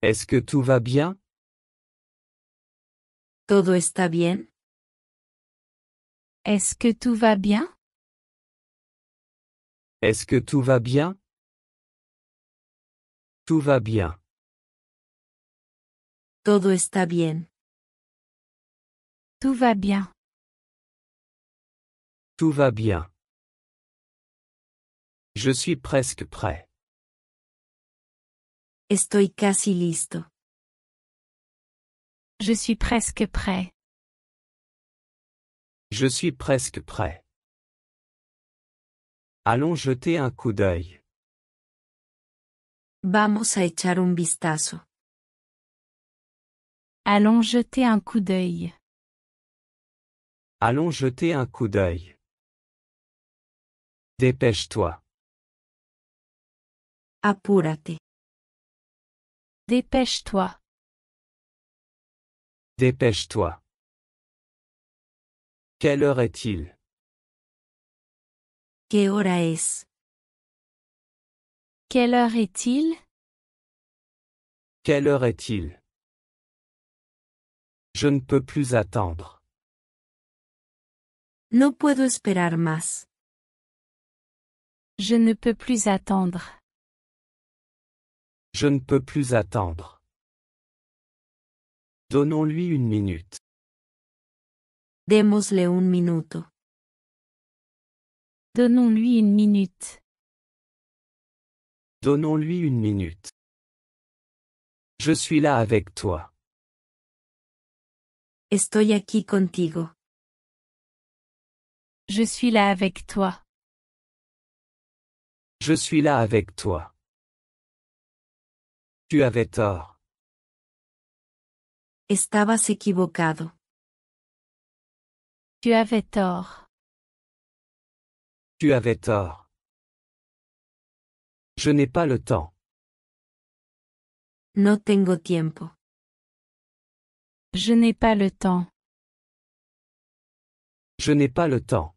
Est-ce que tout va bien? ¿Todo está bien? Est-ce que tout va bien? Est-ce que tout va bien? Tout va bien. Todo está bien. Tout va bien. Tout va bien. Je suis presque prêt. Estoy casi listo. Je suis presque prêt. Je suis presque prêt. Allons jeter un coup d'œil. Vamos a echar un vistazo. Allons jeter un coup d'œil. Allons jeter un coup d'œil. Dépêche-toi. Apúrate. Dépêche-toi. Dépêche-toi. Quelle heure est-il? ¿Qué hora es? Quelle heure est-il? Quelle heure est-il? Je ne peux plus attendre. No puedo esperar más. Je ne peux plus attendre. Je ne peux plus attendre. Donnons-lui une minute. Démosle un minuto. Donnons-lui une minute. Donnons-lui une minute. Je suis là avec toi. Estoy aquí contigo. Je suis là avec toi. Je suis là avec toi. Tu avais tort. Estabas equivocado. Tu avais tort. Tu avais tort. Je n'ai pas le temps. No tengo tiempo. Je n'ai pas le temps. Je n'ai pas le temps.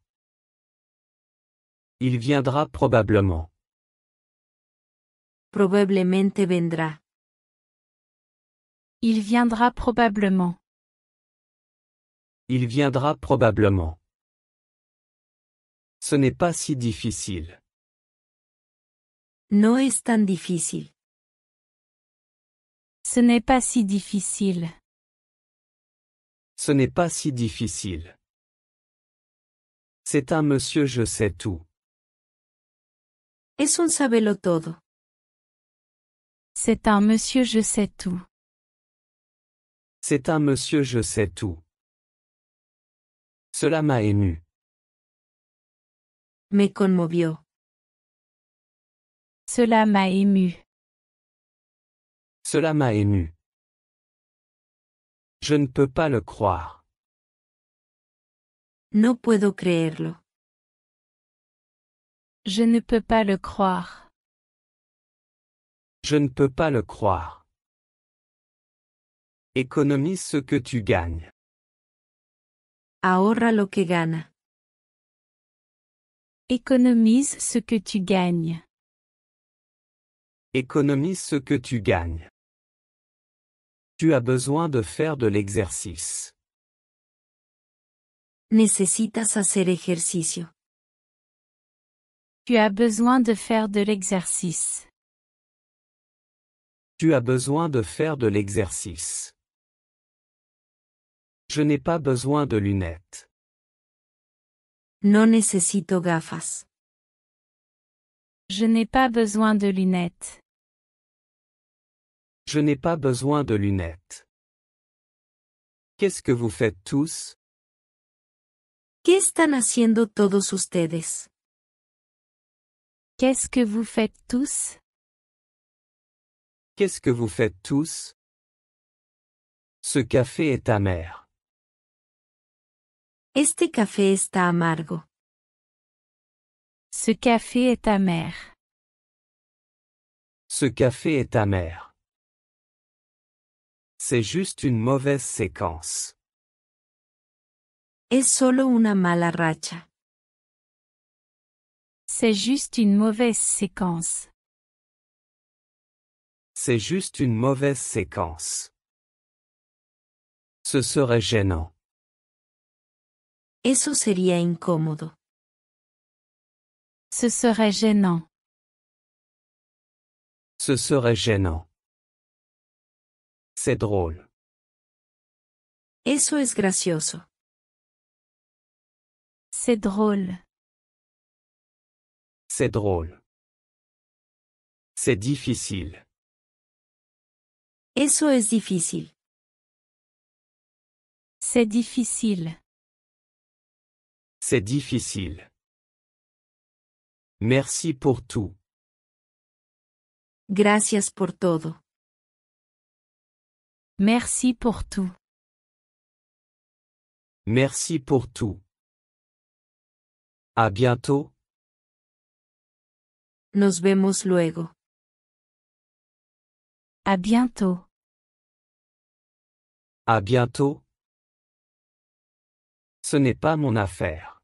Il viendra probablement. Probablemente vendrá. Il viendra probablement. Il viendra probablement. Ce n'est pas si difficile. No es tan difícil. Ce n'est pas si difficile. Ce n'est pas si difficile. C'est un monsieur je sais tout. Es un sabelo todo. C'est un monsieur je sais tout. C'est un monsieur je sais tout. Cela m'a ému. Me conmovió. Cela m'a ému. Cela m'a ému. Je ne peux pas le croire. No puedo creerlo. Je ne peux pas le croire. Je ne peux pas le croire. Économise ce que tu gagnes. Ahorra lo que gana. Économise ce que tu gagnes. Économise ce que tu gagnes. Tu as besoin de faire de l'exercice. Necesitas hacer ejercicio. Tu as besoin de faire de l'exercice. Tu as besoin de faire de l'exercice. Je n'ai pas besoin de lunettes. No necesito gafas. Je n'ai pas besoin de lunettes. Je n'ai pas besoin de lunettes. Qu'est-ce que vous faites tous? ¿Qué están haciendo todos ustedes? Qu'est-ce que vous faites tous? Qu'est-ce que vous faites tous? Ce café est amer. Este café está amargo. Ce café est amer. Ce café est amer. C'est juste une mauvaise séquence. Es solo una mala racha. C'est juste une mauvaise séquence. C'est juste une mauvaise séquence. Ce serait gênant. Eso sería incómodo. Ce serait gênant. Ce serait gênant. C'est drôle. Eso es gracioso. C'est drôle. C'est drôle. C'est difficile. Eso es difícil. C'est difficile. C'est difficile. Merci pour tout. Gracias por todo. Merci pour tout. Merci pour tout. À bientôt. Nos vemos luego. À bientôt. À bientôt. Ce n'est pas mon affaire.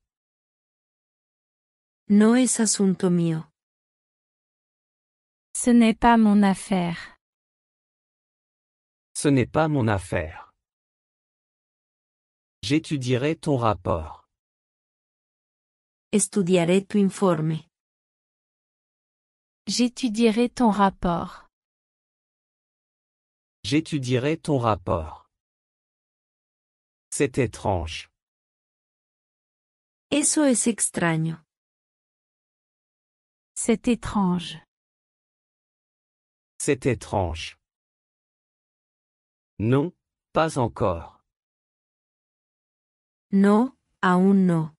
No es asunto mío. Ce n'est pas mon affaire. Ce n'est pas mon affaire. J'étudierai ton rapport. Estudiaré tu informe. J'étudierai ton rapport. J'étudierai ton rapport. C'est étrange. Eso es extraño. C'est étrange. C'est étrange. Non, pas encore. No, aún no.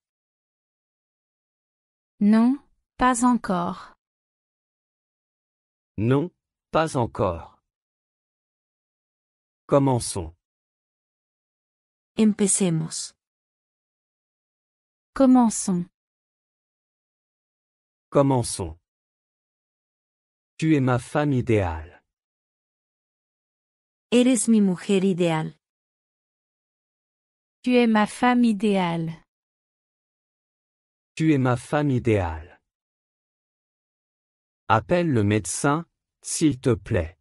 Non, pas encore. Non, pas encore. Commençons. Empecemos. Commençons. Commençons. Tu es ma femme idéale. Eres mi mujer ideal. Tu es ma femme idéale. Tu es ma femme idéale. Appelle le médecin, s'il te plaît.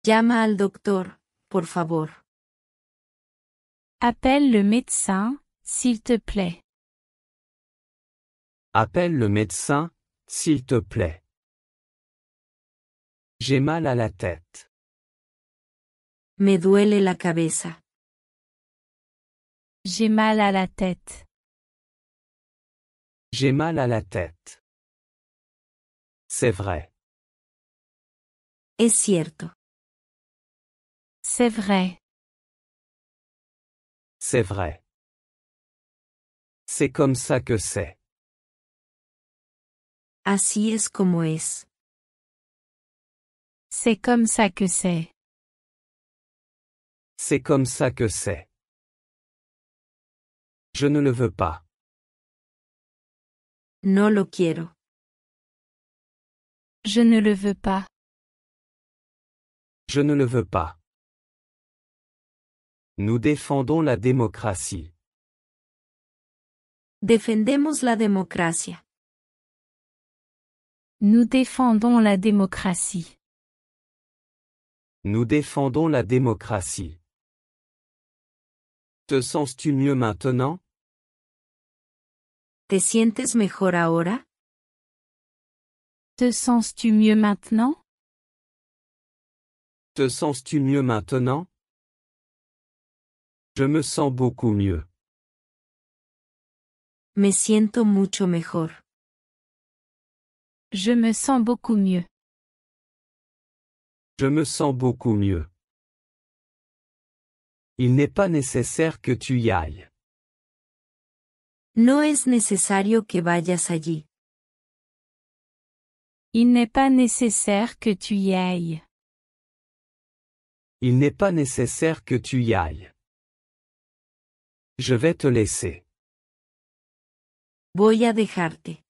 Llama al doctor, por favor. Appelle le médecin, s'il te plaît. Appelle le médecin, s'il te plaît. J'ai mal à la tête. Me duele la cabeza. J'ai mal à la tête. J'ai mal à la tête. C'est vrai. Es cierto. C'est vrai. C'est vrai. C'est comme ça que c'est. Así es como es. C'est comme ça que c'est. C'est comme ça que c'est. Je ne le veux pas. No lo quiero. Je ne le veux pas. Je ne le veux pas. Nous défendons la démocratie. Defendemos la democracia. Nous défendons la démocratie. Nous défendons la démocratie. Te sens-tu mieux maintenant? ¿Te sientes mejor ahora? Te sens-tu mieux maintenant? Te sens-tu mieux maintenant? Je me sens beaucoup mieux. Me siento mucho mejor. Je me sens beaucoup mieux. Je me sens beaucoup mieux. Il n'est pas nécessaire que tu y ailles. No es necesario que vayas allí. Il n'est pas nécessaire que tu y ailles. Il n'est pas nécessaire que tu y ailles. Je vais te laisser. Voy a dejarte.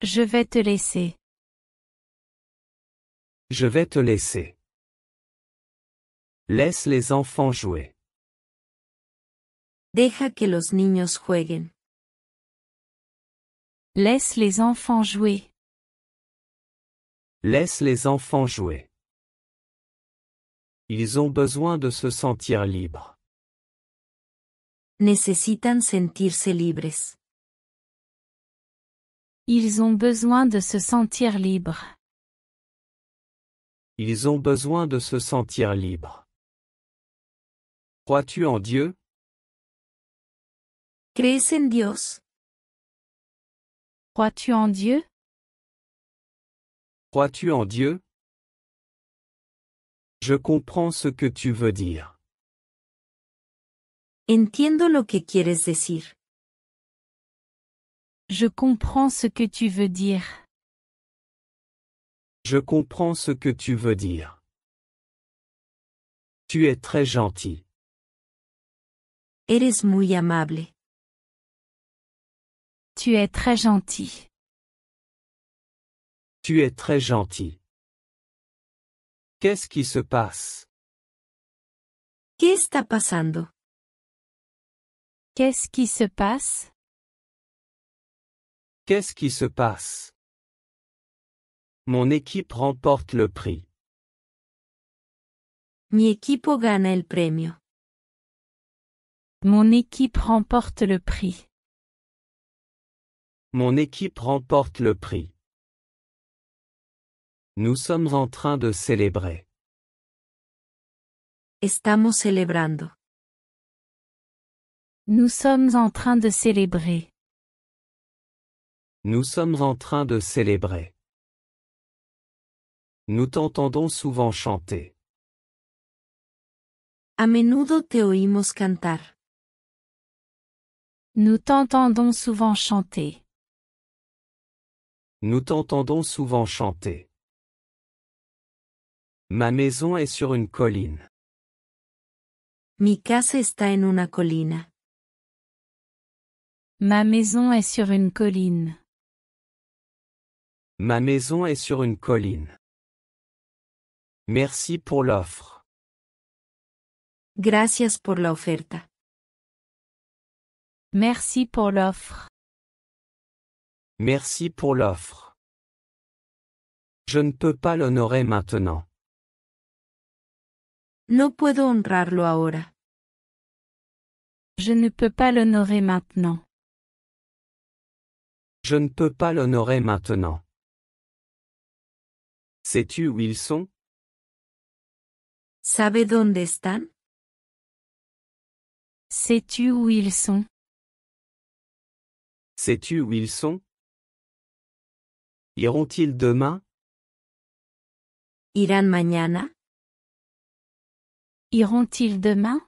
Je vais te laisser. Je vais te laisser. Laisse les enfants jouer. Deja que los niños jueguen. Laisse les enfants jouer. Laisse les enfants jouer. Ils ont besoin de se sentir libres. Necesitan sentirse libres. Ils ont besoin de se sentir libres. Ils ont besoin de se sentir libres. Crois-tu en Dieu? ¿Crees en Dios? Crois-tu en Dieu? Crois-tu en Dieu? Je comprends ce que tu veux dire. Entiendo lo que quieres decir. Je comprends ce que tu veux dire. Je comprends ce que tu veux dire. Tu es très gentil. Eres muy amable. Tu es très gentil. Tu es très gentil. Qu'est-ce qui se passe? ¿Qué está pasando? Qu'est-ce qui se passe? Qu'est-ce qui se passe? Mon équipe remporte le prix. Mi equipo gana el premio. Mon équipe remporte le prix. Mon équipe remporte le prix. Nous sommes en train de célébrer. Estamos celebrando. Nous sommes en train de célébrer. Nous sommes en train de célébrer. Nous t'entendons souvent chanter. A menudo te oímos cantar. Nous t'entendons souvent chanter. Nous t'entendons souvent chanter. Ma maison est sur une colline. Mi casa está en una colina. Ma maison est sur une colline. Ma maison est sur une colline. Merci pour l'offre. Gracias por la oferta. Merci pour l'offre. Merci pour l'offre. Je ne peux pas l'honorer maintenant. No puedo honrarlo ahora. Je ne peux pas l'honorer maintenant. Je ne peux pas l'honorer maintenant. Sais-tu où ils sont? ¿Sabe dónde están? Sais-tu où ils sont? Sais-tu où ils sont? Iront-ils demain? ¿Irán mañana? Iront-ils demain?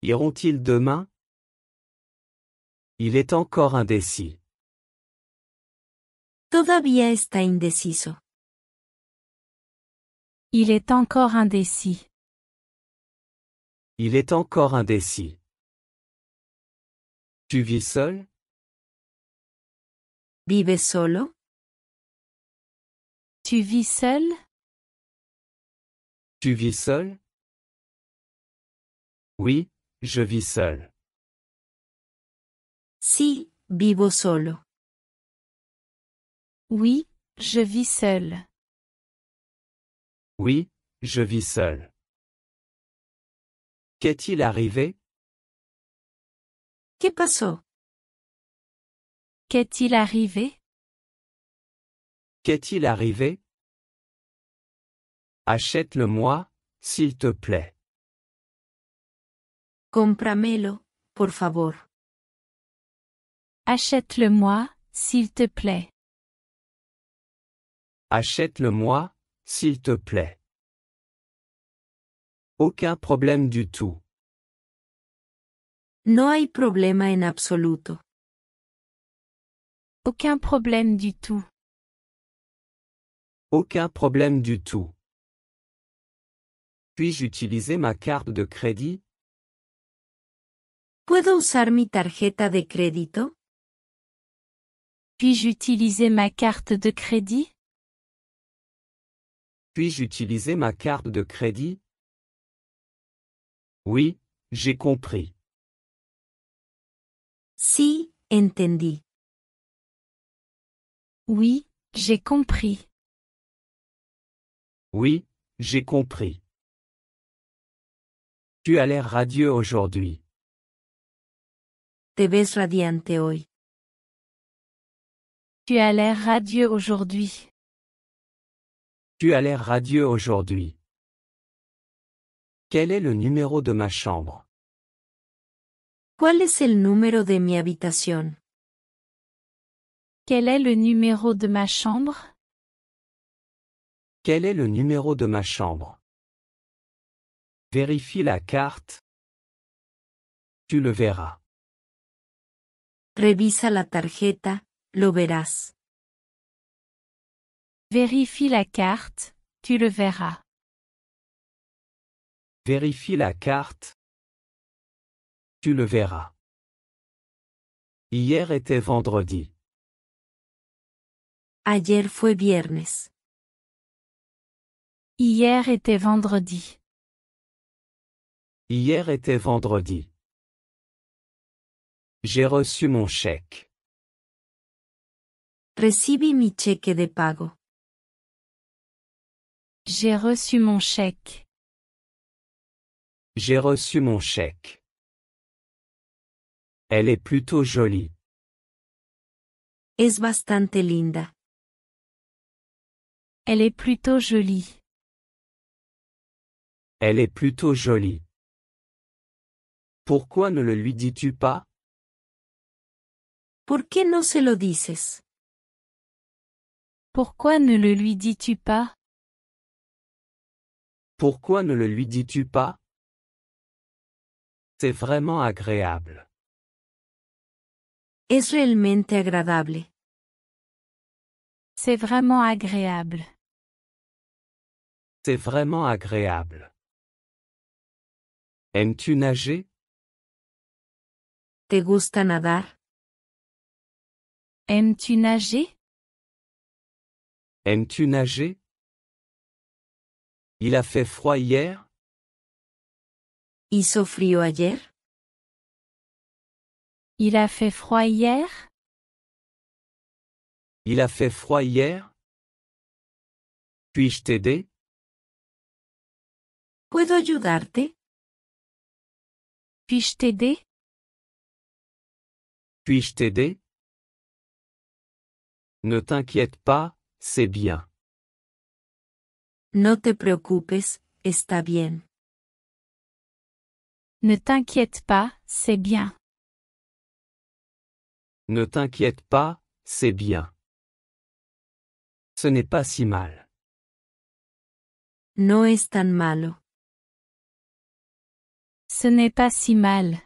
Iront-ils demain? Il est encore indécis. Todavía está indeciso. Il est encore indécis. Il est encore indécis. Tu vis seul? ¿Vives solo? Tu vis seul? Tu vis seul? Oui, je vis seul. Sí, vivo solo. Oui, je vis seul. Oui, je vis seul. Qu'est-il arrivé? ¿Qué pasó? Qu'est-il arrivé? Qu'est-il arrivé? Achète-le-moi, s'il te plaît. Cómpramelo, por favor. Achète-le-moi, s'il te plaît. Achète-le-moi, s'il te plaît. Aucun problème du tout. No hay problema en absoluto. Aucun problème du tout. Aucun problème du tout. Puis-je utiliser ma carte de crédit? ¿Puedo usar mi tarjeta de crédito? Puis-je utiliser ma carte de crédit? Puis-je utiliser ma carte de crédit? Oui, j'ai compris. Sí, entendí. Oui, J'ai compris. Oui, j'ai compris. Tu as l'air radieux aujourd'hui. Te ves radiante hoy. Tu as l'air radieux aujourd'hui. Tu as l'air radieux aujourd'hui. Quel est le numéro de ma chambre? ¿Cuál es el número de mi habitación? Quel est le numéro de ma chambre? Quel est le numéro de ma chambre? Vérifie la carte. Tu le verras. Revisa la tarjeta, lo verás. Vérifie la carte, tu le verras. Vérifie la carte. Tu le verras. Hier était vendredi. Ayer fue viernes. Hier était vendredi. Hier était vendredi. J'ai reçu mon chèque. Recibí mi cheque de pago. J'ai reçu mon chèque. J'ai reçu mon chèque. Elle est plutôt jolie. Es bastante linda. Elle est plutôt jolie. Elle est plutôt jolie. Pourquoi ne le lui dis-tu pas? ¿Por qué no se lo dices? Pourquoi ne le lui dis-tu pas? Pourquoi ne le lui dis-tu pas? C'est vraiment agréable. Es realmente agradable. C'est vraiment agréable. C'est vraiment agréable. Aimes-tu nager? ¿Te gusta nadar? Aimes-tu nager? Aimes-tu nager? Il a fait froid hier? ¿Hizo frío ayer? Il a fait froid hier? Il a fait froid hier? Puis-je t'aider? ¿Puedo ayudarte? Puis-je t'aider? Puis-je t'aider? Ne t'inquiète pas, c'est bien. No te preocupes, está bien. Ne t'inquiète pas, c'est bien. Ne t'inquiète pas, c'est bien. Ce n'est pas si mal. No es tan malo. Ce n'est pas si mal.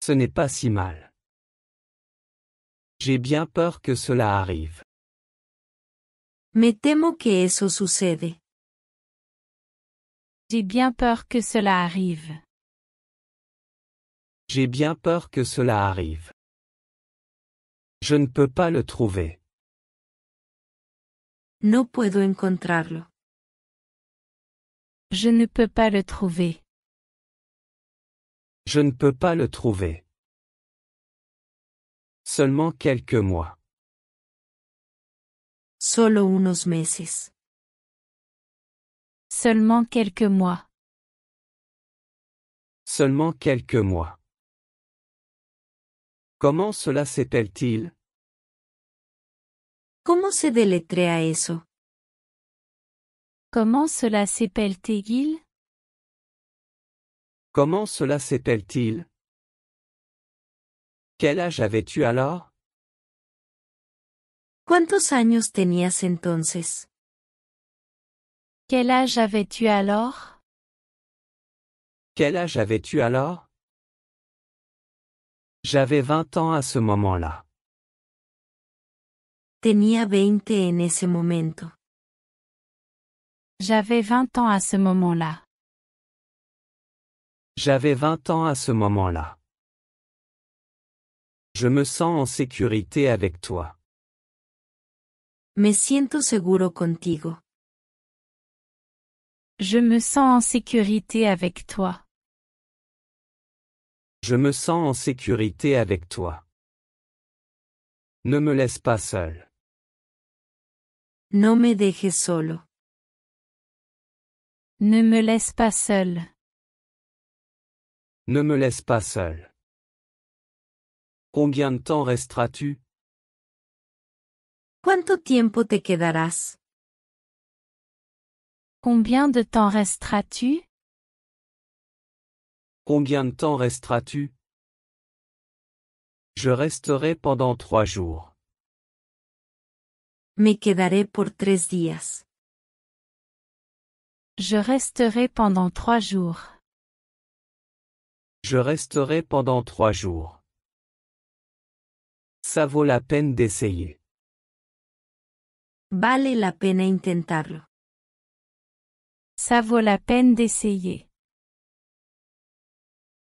Ce n'est pas si mal. J'ai bien peur que cela arrive. Me temo que eso sucede. J'ai bien peur que cela arrive. J'ai bien peur que cela arrive. Je ne peux pas le trouver. No puedo encontrarlo. Je ne peux pas le trouver. Je ne peux pas le trouver. Seulement quelques mois. Solo unos meses. Seulement quelques mois. Seulement quelques mois. Comment cela s'appelle-t-il? ¿Cómo se deletrea eso? Comment cela s'appelle-t-il? Comment cela s'appelle-t-il? Quel âge avais-tu alors? ¿Cuántos años tenías entonces? Quel âge avais-tu alors? Quel âge avais-tu alors? J'avais 20 ans à ce moment-là. Tenía 20 en ese momento. J'avais 20 ans à ce moment-là. J'avais 20 ans à ce moment-là. Je me sens en sécurité avec toi. Me siento seguro contigo. Je me sens en sécurité avec toi. Je me sens en sécurité avec toi. Ne me laisse pas seul. No me dejes solo. Ne me laisse pas seul. Ne me laisse pas seul. Combien de temps resteras-tu? ¿Cuánto tiempo te quedarás? Combien de temps resteras-tu? Combien de temps resteras-tu? Je resterai pendant 3 jours. Me quedaré por 3 días. Je resterai pendant 3 jours. Je resterai pendant 3 jours. Ça vaut la peine d'essayer. Vale la pena intentarlo. Ça vaut la peine d'essayer.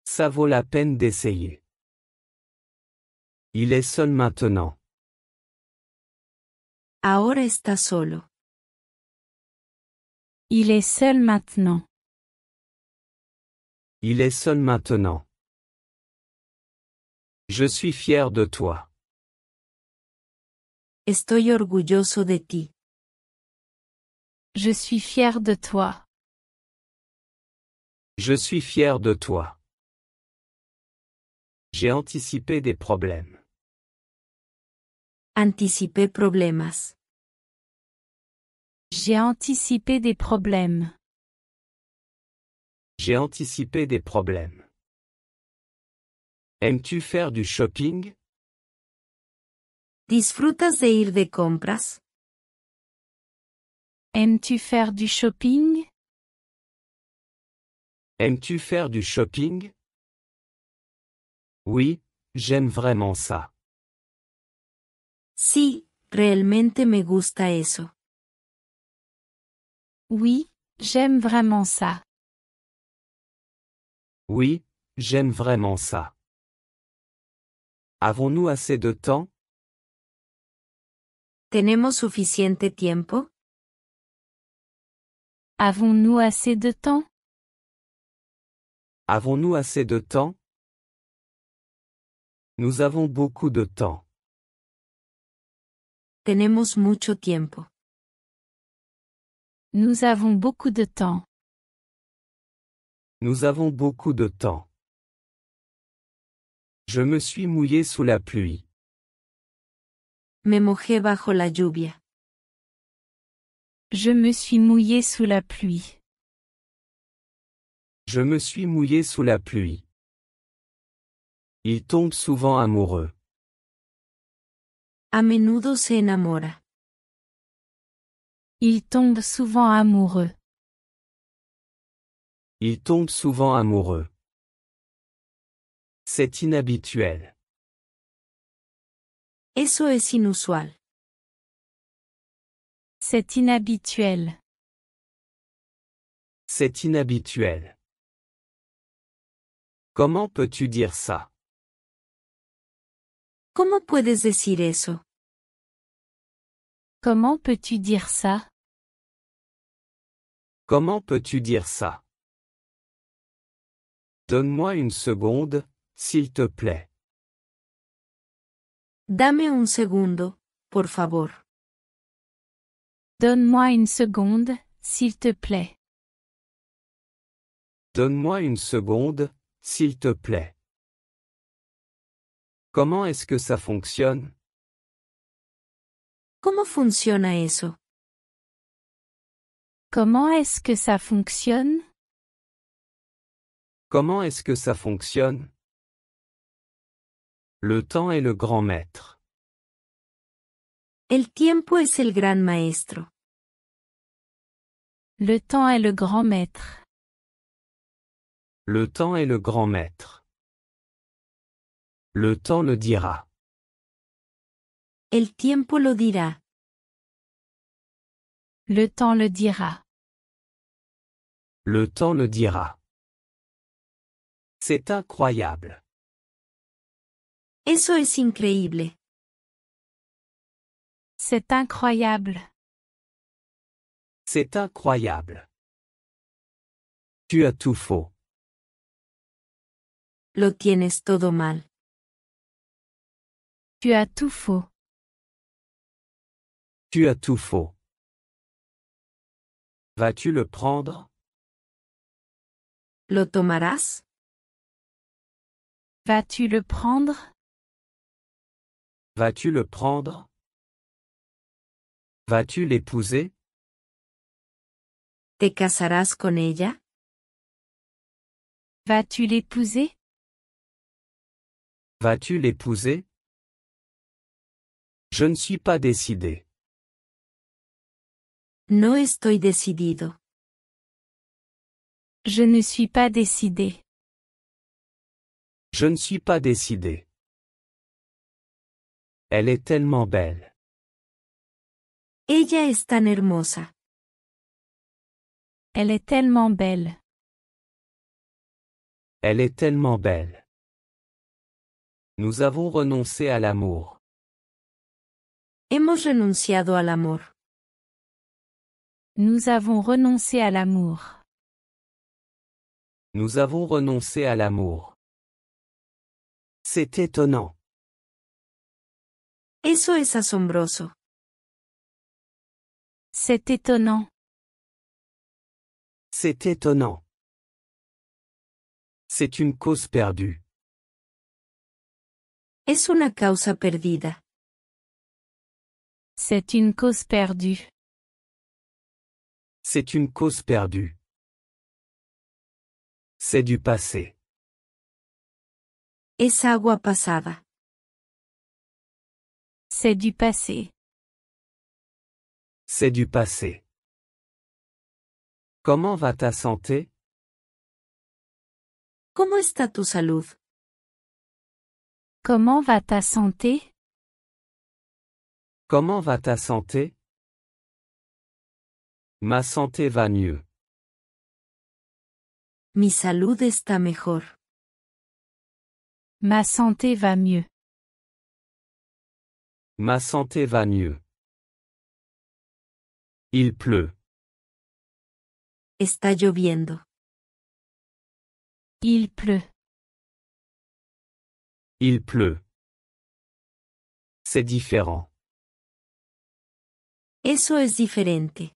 Ça vaut la peine d'essayer. Il est seul maintenant. Ahora está solo. Il est seul maintenant. Il est seul maintenant. Je suis fier de toi. Estoy orgulloso de ti. Je suis fier de toi. Je suis fier de toi. J'ai anticipé des problèmes. Anticipé problemas. J'ai anticipé des problèmes. J'ai anticipé des problèmes. Aimes-tu faire du shopping? ¿Disfrutas de ir de compras? Aimes-tu faire du shopping? Aimes-tu faire du shopping? Oui, j'aime vraiment ça. Sí, realmente me gusta eso. Oui, j'aime vraiment ça. Oui, j'aime vraiment ça. Avons-nous assez de temps? ¿Tenemos suficiente tiempo? Avons-nous assez de temps? Avons-nous assez de temps? Nous avons beaucoup de temps. Tenemos mucho tiempo. Nous avons beaucoup de temps. Nous avons beaucoup de temps. Je me suis mouillé sous la pluie. Me mojé bajo la lluvia. Je me suis mouillé sous la pluie. Je me suis mouillé sous la pluie. Il tombe souvent amoureux. A menudo se enamora. Il tombe souvent amoureux. Il tombe souvent amoureux. C'est inhabituel. Eso es inusual. C'est inhabituel. C'est inhabituel. Comment peux-tu dire ça? ¿Cómo puedes decir eso? Comment peux-tu dire ça? Comment peux-tu dire ça? Donne-moi une seconde, s'il te plaît. Dame un segundo, por favor. Donne-moi une seconde, s'il te plaît. Donne-moi une seconde, s'il te plaît. Comment est-ce que ça fonctionne? ¿Cómo funciona eso? Comment est-ce que ça fonctionne? Comment est-ce que ça fonctionne? Le temps est le grand maître. El tiempo es el gran maestro. Le temps est le grand maître. Le temps est le grand maître. Le temps le dira. El tiempo lo dirá. Le temps le dira. Le temps le dira. C'est incroyable. Eso es increíble. C'est incroyable. C'est incroyable. Tu as tout faux. Lo tienes todo mal. Tu as tout faux. Tu as tout faux. Vas-tu le prendre? ¿Lo tomarás? Vas-tu le prendre? Vas-tu le prendre? Vas-tu l'épouser? ¿Te casarás con ella? Vas-tu l'épouser? Vas-tu l'épouser? Je ne suis pas décidé. No estoy decidido. Je ne suis pas décidé. Je ne suis pas décidé. Elle est tellement belle. Ella es tan hermosa. Elle est tellement belle. Elle est tellement belle. Nous avons renoncé à l'amour. Hemos renunciado al amor. Nous avons renoncé à l'amour. Nous avons renoncé à l'amour. C'est étonnant. Eso es asombroso. C'est étonnant. C'est étonnant. C'est une cause perdue. Es una causa perdida. C'est une cause perdue. C'est une cause perdue. C'est du passé. Es agua pasada. C'est du passé. C'est du passé. Comment va ta santé? ¿Cómo está tu salud? Comment va ta santé? Comment va ta santé? Ma santé va mieux. Mi salud está mejor. Ma santé va mieux. Ma santé va mieux. Il pleut. Está lloviendo. Il pleut. Il pleut. C'est différent. Eso es diferente.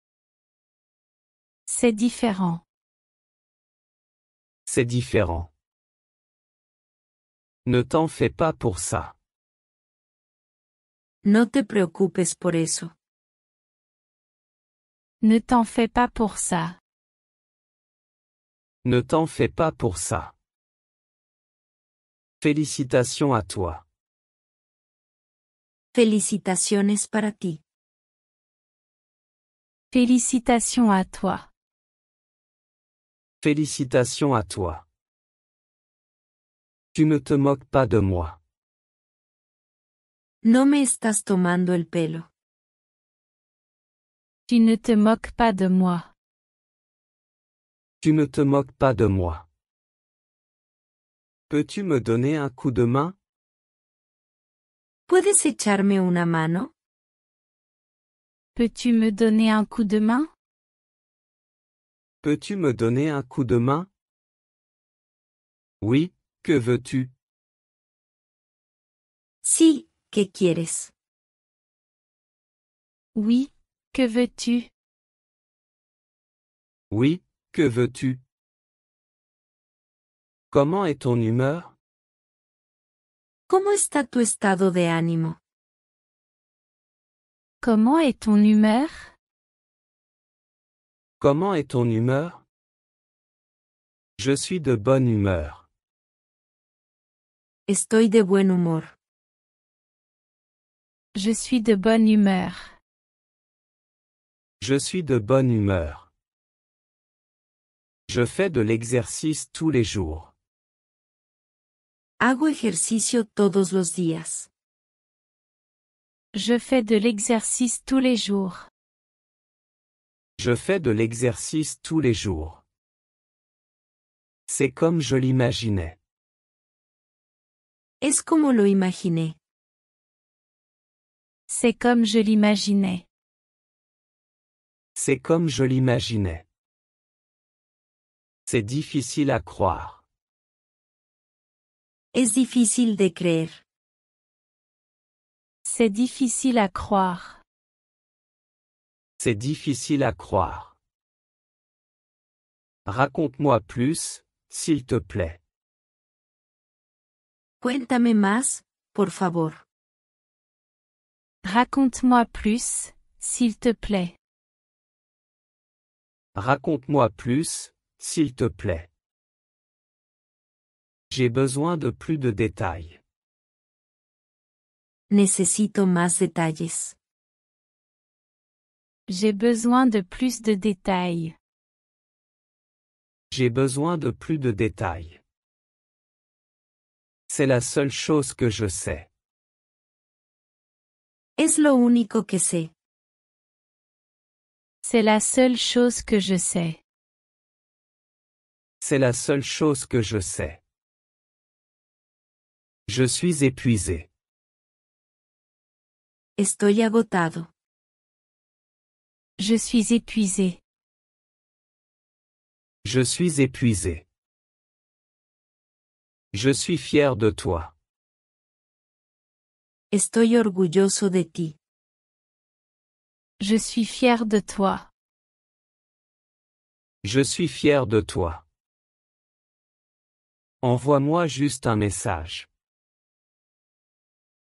C'est différent. C'est différent. Ne t'en fais pas pour ça. No te preocupes por eso. Ne t'en fais pas pour ça. Ne t'en fais pas pour ça. Félicitations à toi. Felicitaciones para ti. Félicitations à toi. Félicitations à toi. Tu ne te moques pas de moi. No me estás tomando el pelo. Tu ne te moques pas de moi. Tu ne te moques pas de moi. Peux-tu me donner un coup de main? ¿Puedes echarme una mano? Peux-tu me donner un coup de main? Peux-tu me donner un coup de main? Oui, que veux-tu? Sí, ¿qué quieres? Oui, que veux-tu? Oui, que veux-tu? Comment est ton humeur? ¿Cómo está tu estado de ánimo? Comment est ton humeur? Comment est ton humeur? Je suis de bonne humeur. Estoy de buen humor. Je suis de bonne humeur. Je suis de bonne humeur. Je fais de l'exercice tous les jours. Hago ejercicio todos los días. Je fais de l'exercice tous les jours. Je fais de l'exercice tous les jours. C'est comme je l'imaginais. Es como lo imaginé. C'est comme je l'imaginais. C'est comme je l'imaginais. C'est difficile à croire. Es difícil de creer. C'est difficile à croire. C'est difficile à croire. Raconte-moi plus, s'il te plaît. Cuéntame más, por favor. Raconte-moi plus, s'il te plaît. Raconte-moi plus, s'il te plaît. J'ai besoin de plus de détails. Necesito más detalles. J'ai besoin de plus de détails. J'ai besoin de plus de détails. C'est la seule chose que je sais. Es lo único que sé. C'est la seule chose que je sais. C'est la seule chose que je sais. Je suis épuisé. Estoy agotado. Je suis épuisé. Je suis épuisé. Je suis fier de toi. Estoy orgulloso de ti. Je suis fier de toi. Je suis fier de toi. Envoie-moi juste un message.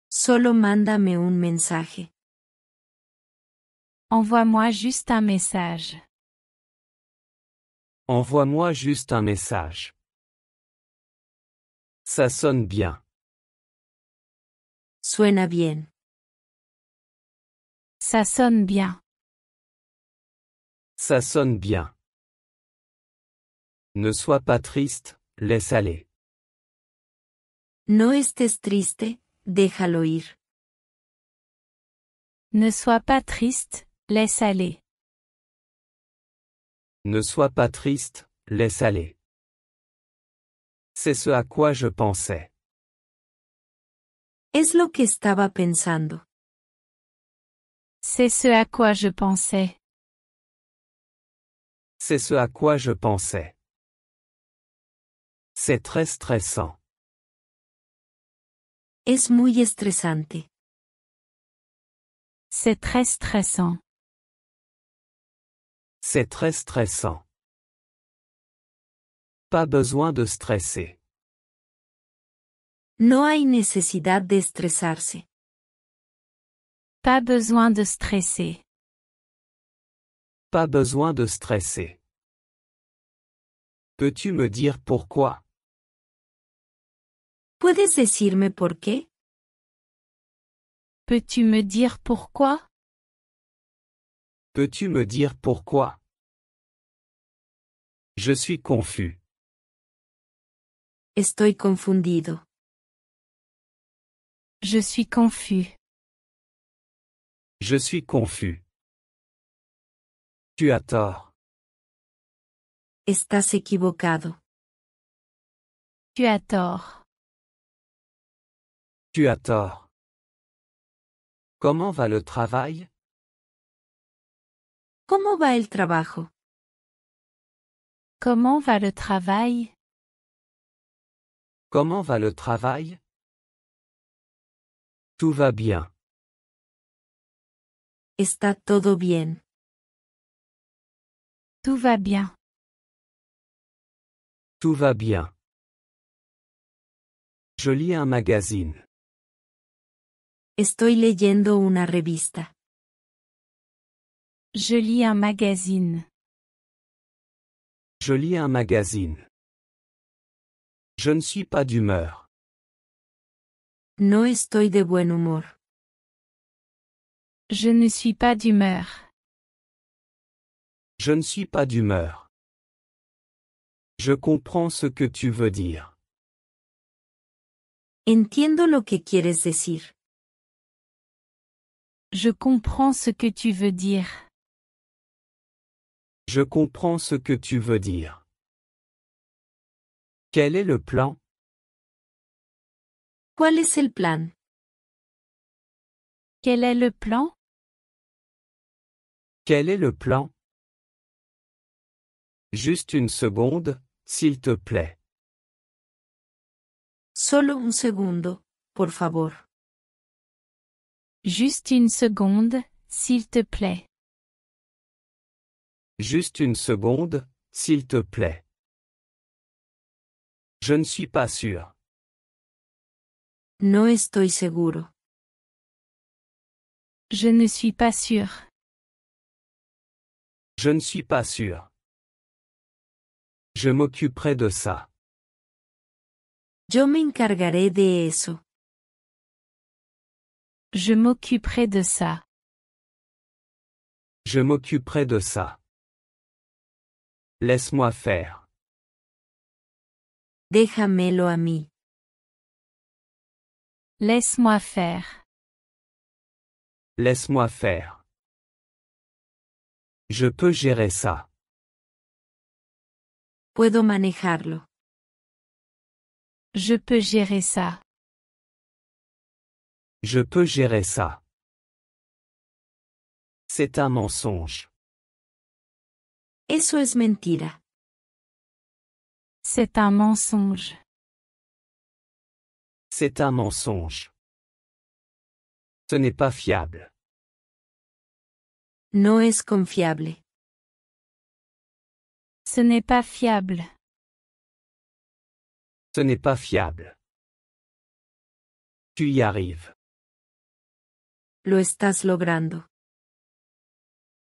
Solo mándame un mensaje. Envoie-moi juste un message. Envoie-moi juste un message. Ça sonne bien. Suena bien. Ça sonne bien. Ça sonne bien. Ne sois pas triste, laisse aller. No estés triste, déjalo ir. Ne sois pas triste, laisse aller. Ne sois pas triste, laisse aller. C'est ce à quoi je pensais. Es lo que estaba pensando. C'est ce à quoi je pensais. C'est ce à quoi je pensais. C'est très stressant. Es muy estresante. C'est très stressant. C'est très stressant. Pas besoin de stresser. No hay necesidad de estresarse. Pas besoin de stresser. Pas besoin de stresser. Peux-tu me dire pourquoi? ¿Puedes decirme por qué? Peux-tu me dire pourquoi? Peux-tu me dire pourquoi? Je suis confus. Estoy confundido. Je suis confus. Je suis confus. Tu as tort. Estás equivocado. Tu as tort. Tu as tort. Comment va le travail? ¿Cómo va el trabajo? Comment va le travail? Comment va le travail? Tout va bien. Está todo bien. Tout va bien. Tout va bien. Je lis un magazine. Estoy leyendo una revista. Je lis un magazine. Je lis un magazine. Je ne suis pas d'humeur. No estoy de buen humor. Je ne suis pas d'humeur. Je ne suis pas d'humeur. Je comprends ce que tu veux dire. Entiendo lo que quieres decir. Je comprends ce que tu veux dire. Je comprends ce que tu veux dire. Quel est le plan? ¿Cuál es el plan? Quel est le plan? Quel est le plan? Juste une seconde, s'il te plaît. Solo un segundo, por favor. Juste une seconde, s'il te plaît. Juste une seconde, S'il te plaît. Je ne suis pas sûr. No estoy seguro. Je ne suis pas sûr. Je ne suis pas sûr. Je m'occuperai de ça. Yo me encargaré de eso. Je m'occuperai de ça. Je m'occuperai de ça. Laisse-moi faire. Déjamelo a mí. Laisse-moi faire. Laisse-moi faire. Je peux gérer ça. Puedo manejarlo. Je peux gérer ça. Je peux gérer ça. C'est un mensonge. Eso es mentira. C'est un mensonge. C'est un mensonge. Ce n'est pas fiable. No es confiable. Ce n'est pas fiable. Ce n'est pas fiable. Tu y arrives. Lo estás logrando.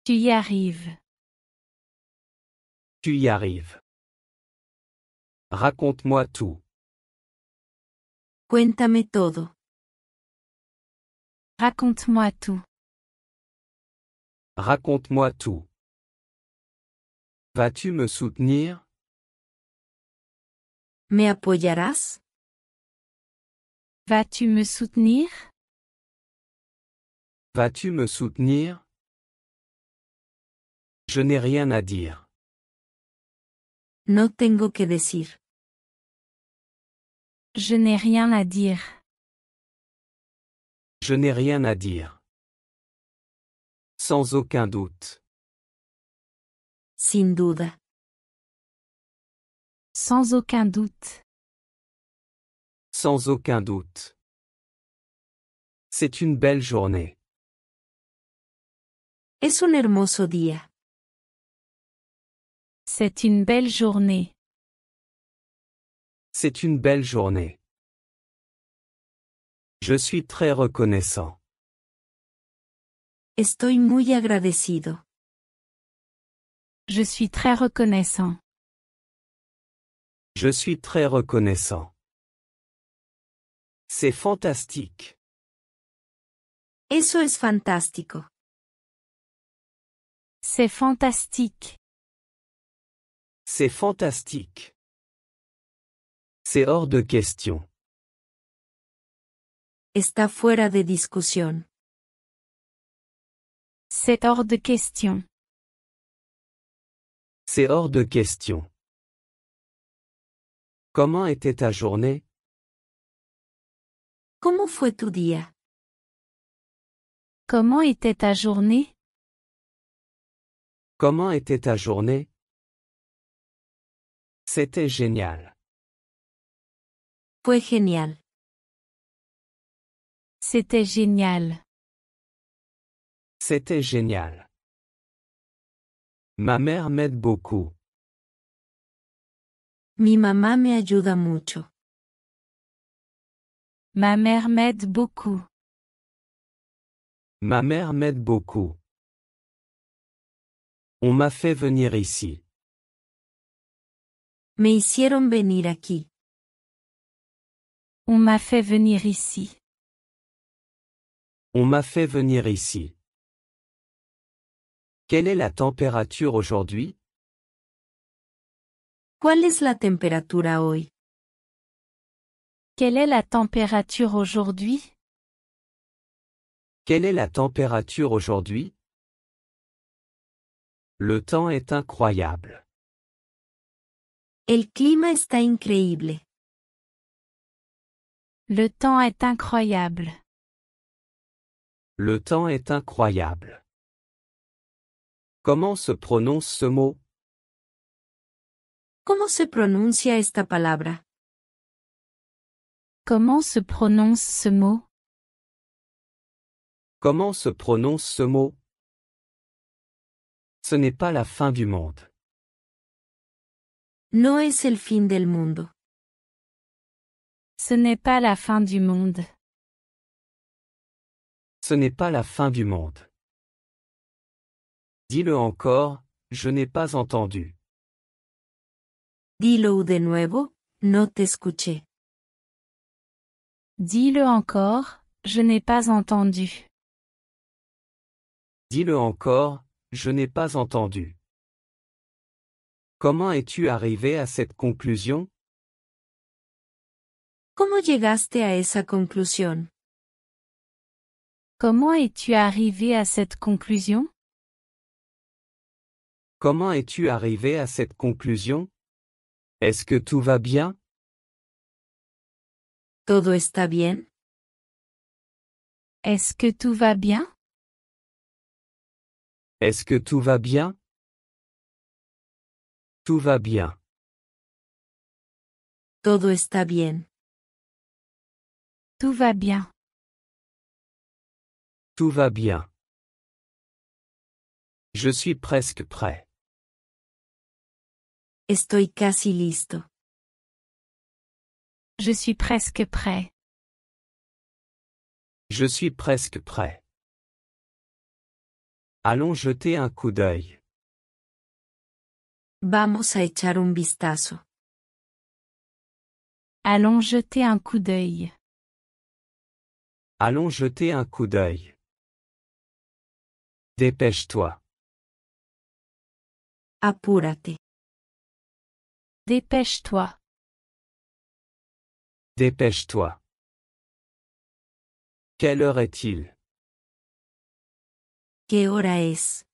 Tu y arrives. Tu y arrives. Raconte-moi tout. Cuéntame todo. Raconte-moi tout. Raconte-moi tout. Vas-tu me soutenir? ¿Me apoyarás? Vas-tu me soutenir? Vas-tu me soutenir? Je n'ai rien à dire. No tengo que decir. Je n'ai rien à dire. Je n'ai rien à dire. Sans aucun doute. Sin duda. Sans aucun doute. Sans aucun doute. C'est une belle journée. Es un hermoso día. C'est une belle journée. C'est une belle journée. Je suis très reconnaissant. Estoy muy agradecido. Je suis très reconnaissant. Je suis très reconnaissant. C'est fantastique. Eso es fantástico. C'est fantastique. C'est fantastique. C'est hors de question. Está fuera de discusión. C'est hors de question. C'est hors de question. Comment était ta journée? ¿Cómo fue tu día? Comment était ta journée? Comment était ta journée? C'était génial. Fue genial. C'était génial. C'était génial. Ma mère m'aide beaucoup. Mi mamá me ayuda mucho. Ma mère m'aide beaucoup. Ma mère m'aide beaucoup. On m'a fait venir ici. Me hicieron venir aquí. On m'a fait venir ici. On m'a fait venir ici. Quelle est la température aujourd'hui? ¿Cuál es la temperatura hoy? Quelle est la température aujourd'hui? Quelle est la température aujourd'hui? Le temps est incroyable. El clima está increíble. Le temps est incroyable. Le temps est incroyable. Comment se prononce ce mot? ¿Cómo se pronuncia esta palabra? Comment se prononce ce mot? Comment se prononce ce mot? Ce n'est pas la fin du monde. No es el fin del mundo. Ce n'est pas la fin du monde. Ce n'est pas la fin du monde. Dis-le encore, je n'ai pas entendu. Dilo de nuevo, no te escuché. Dis-le encore, je n'ai pas entendu. Dis-le encore, je n'ai pas entendu. Comment es-tu arrivé à cette conclusion? ¿Cómo llegaste a esa conclusión? Comment es-tu arrivé à cette conclusion? Comment es-tu arrivé à cette conclusion? Est-ce que tout va bien? ¿Todo está bien? Est-ce que tout va bien? Est-ce que tout va bien? Tout va bien. Todo está bien. Tout va bien. Tout va bien. Je suis presque prêt. Estoy casi listo. Je suis presque prêt. Je suis presque prêt. Allons jeter un coup d'œil. Vamos a echar un vistazo. Allons jeter un coup d'œil. Allons jeter un coup d'œil. Dépêche-toi. Apúrate. Dépêche-toi. Dépêche-toi. Quelle heure est-il? ¿Qué hora es?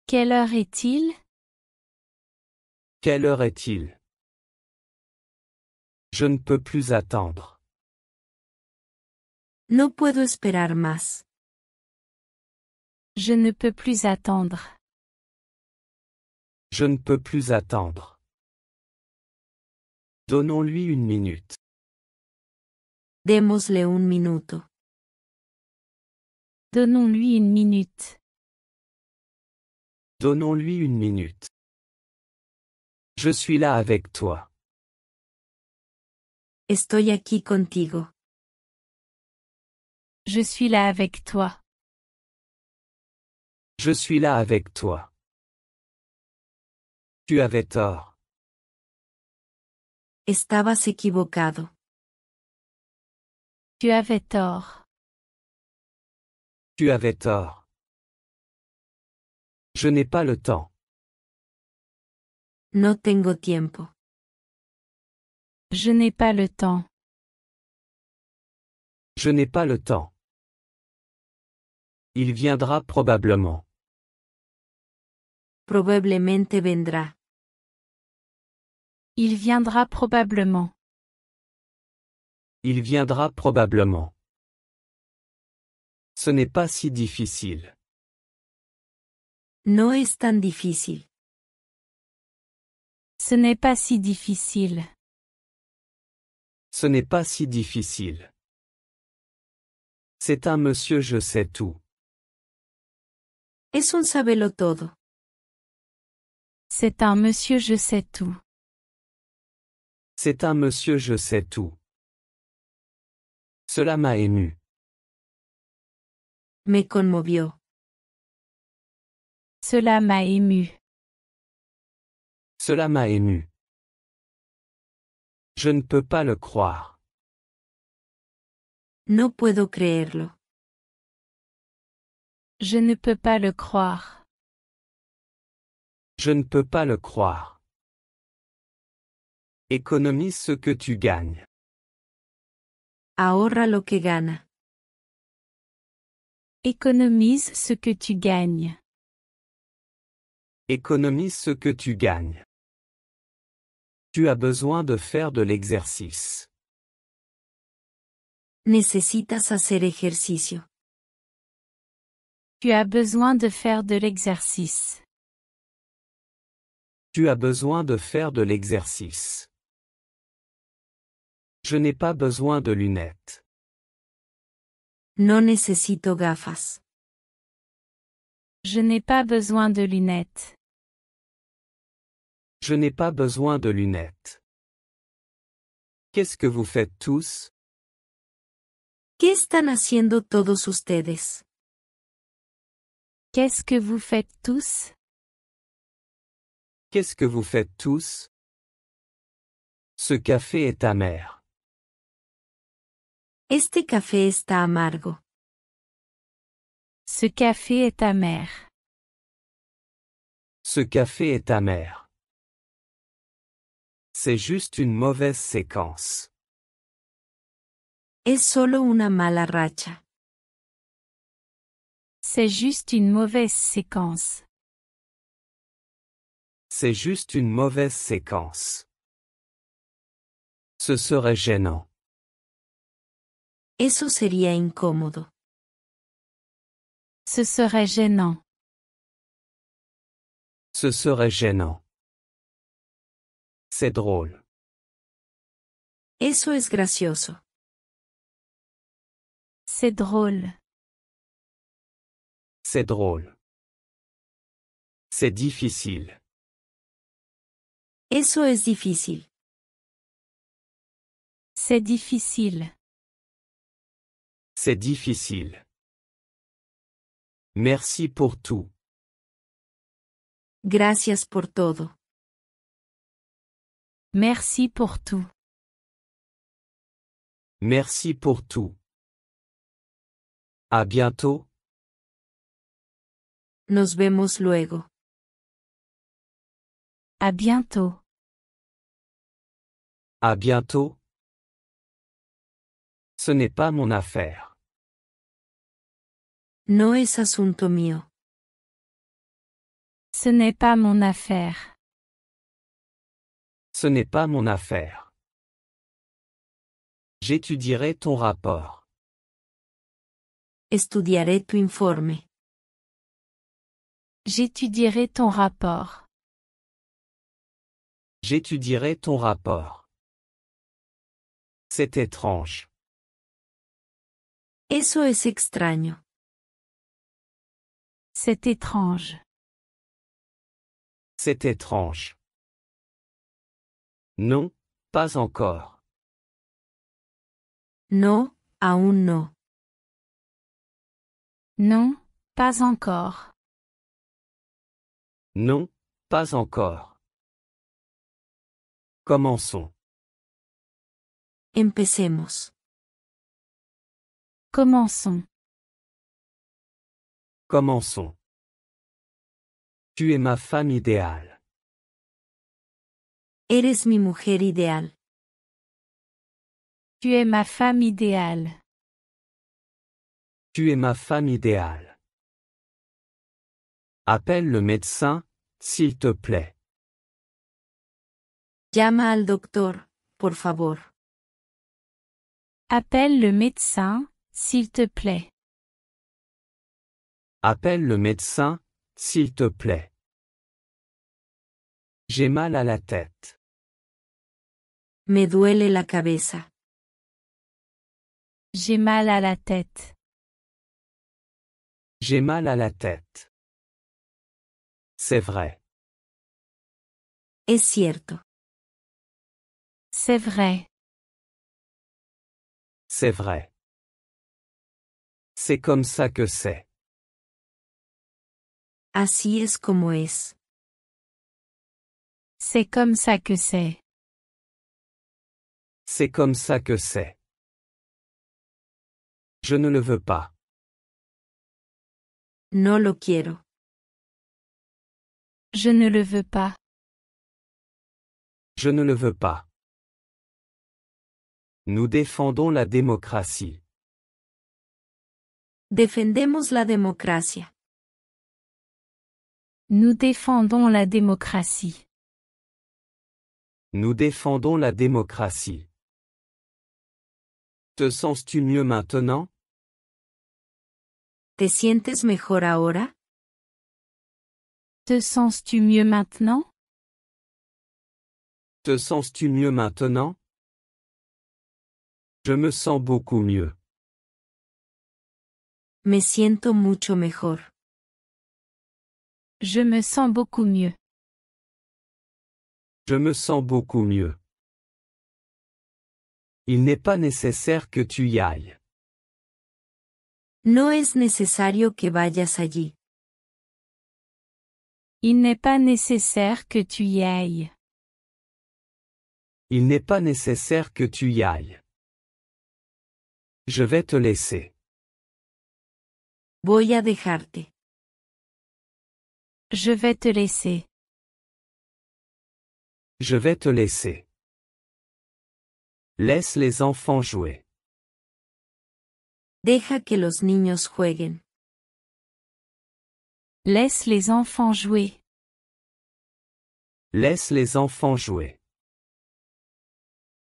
Quelle heure est-il? Quelle heure est-il? Je ne peux plus attendre. No puedo esperar más. Je ne peux plus attendre. Je ne peux plus attendre. Donnons-lui une minute. Démosle un minuto. Donnons-lui une minute. Donnons-lui une minute. Je suis là avec toi. Estoy aquí contigo. Je suis là avec toi. Je suis là avec toi. Tu avais tort. Estabas equivocado. Tu avais tort. Tu avais tort. Je n'ai pas le temps. No tengo tiempo. Je n'ai pas le temps. Je n'ai pas le temps. Il viendra probablement. Probablemente vendrá. Il viendra probablement. Il viendra probablement. Ce n'est pas si difficile. No es tan difícil. Ce n'est pas si difficile. Ce n'est pas si difficile. C'est un monsieur je sais tout. Es un sabelo todo. C'est un monsieur je sais tout. C'est un monsieur je sais tout. Cela m'a ému. Me conmovió. Cela m'a ému. Cela m'a ému. Je ne peux pas le croire. No puedo creerlo. Je ne peux pas le croire. Je ne peux pas le croire. Économise ce que tu gagnes. Ahorra lo que gana. Économise ce que tu gagnes. Économise ce que tu gagnes. Tu as besoin de faire de l'exercice. Necesitas hacer ejercicio. Tu as besoin de faire de l'exercice. Tu as besoin de faire de l'exercice. Je n'ai pas besoin de lunettes. No necesito gafas. Je n'ai pas besoin de lunettes. Je n'ai pas besoin de lunettes. Qu'est-ce que vous faites tous? ¿Qué están haciendo todos ustedes? Qu'est-ce que vous faites tous? Qu'est-ce que vous faites tous? Ce café est amer. Este café está amargo. Ce café est amer. Ce café est amer. C'est juste une mauvaise séquence. Es solo una mala racha. C'est juste une mauvaise séquence. C'est juste une mauvaise séquence. Ce serait gênant. Eso sería incómodo. Ce serait gênant. Ce serait gênant. C'est drôle. Eso es gracioso. C'est drôle. C'est drôle. C'est difficile. Eso es difícil. C'est difficile. C'est difficile. Merci pour tout. Gracias por todo. Merci pour tout. Merci pour tout. À bientôt. Nos vemos luego. À bientôt. À bientôt. Ce n'est pas mon affaire. No es asunto mío. Ce n'est pas mon affaire. Ce n'est pas mon affaire. J'étudierai ton rapport. Estudiaré tu informe. J'étudierai ton rapport. J'étudierai ton rapport. C'est étrange. Eso es extraño. C'est étrange. C'est étrange. Non, pas encore. No, aún no. Non, pas encore. Non, pas encore. Commençons. Empecemos. Commençons. Commençons. Tu es ma femme idéale. Eres mi mujer ideal. Tu es ma femme idéale. Tu es ma femme idéale. Appelle le médecin, s'il te plaît. Llama al doctor, por favor. Appelle le médecin, s'il te plaît. Appelle le médecin, s'il te plaît. J'ai mal à la tête. Me duele la cabeza. J'ai mal à la tête. J'ai mal à la tête. C'est vrai. Es cierto. C'est vrai. C'est vrai. C'est comme ça que c'est. Así es como es. C'est comme ça que c'est. C'est comme ça que c'est. Je ne le veux pas. No lo quiero. Je ne le veux pas. Je ne le veux pas. Nous défendons la démocratie. Defendemos la democracia. Nous défendons la démocratie. Nous défendons la démocratie. Te sens-tu mieux maintenant? ¿Te sientes mejor ahora? Te sens-tu mieux maintenant? Te sens-tu mieux maintenant? Je me sens beaucoup mieux. Me siento mucho mejor. Je me sens beaucoup mieux. Je me sens beaucoup mieux. Il n'est pas nécessaire que tu y ailles. No es necesario que vayas allí. Il n'est pas nécessaire que tu y ailles. Il n'est pas nécessaire que tu y ailles. Je vais te laisser. Voy a dejarte. Je vais te laisser. Je vais te laisser. Laisse les enfants jouer. Deja que los niños jueguen. Laisse les enfants jouer. Laisse les enfants jouer.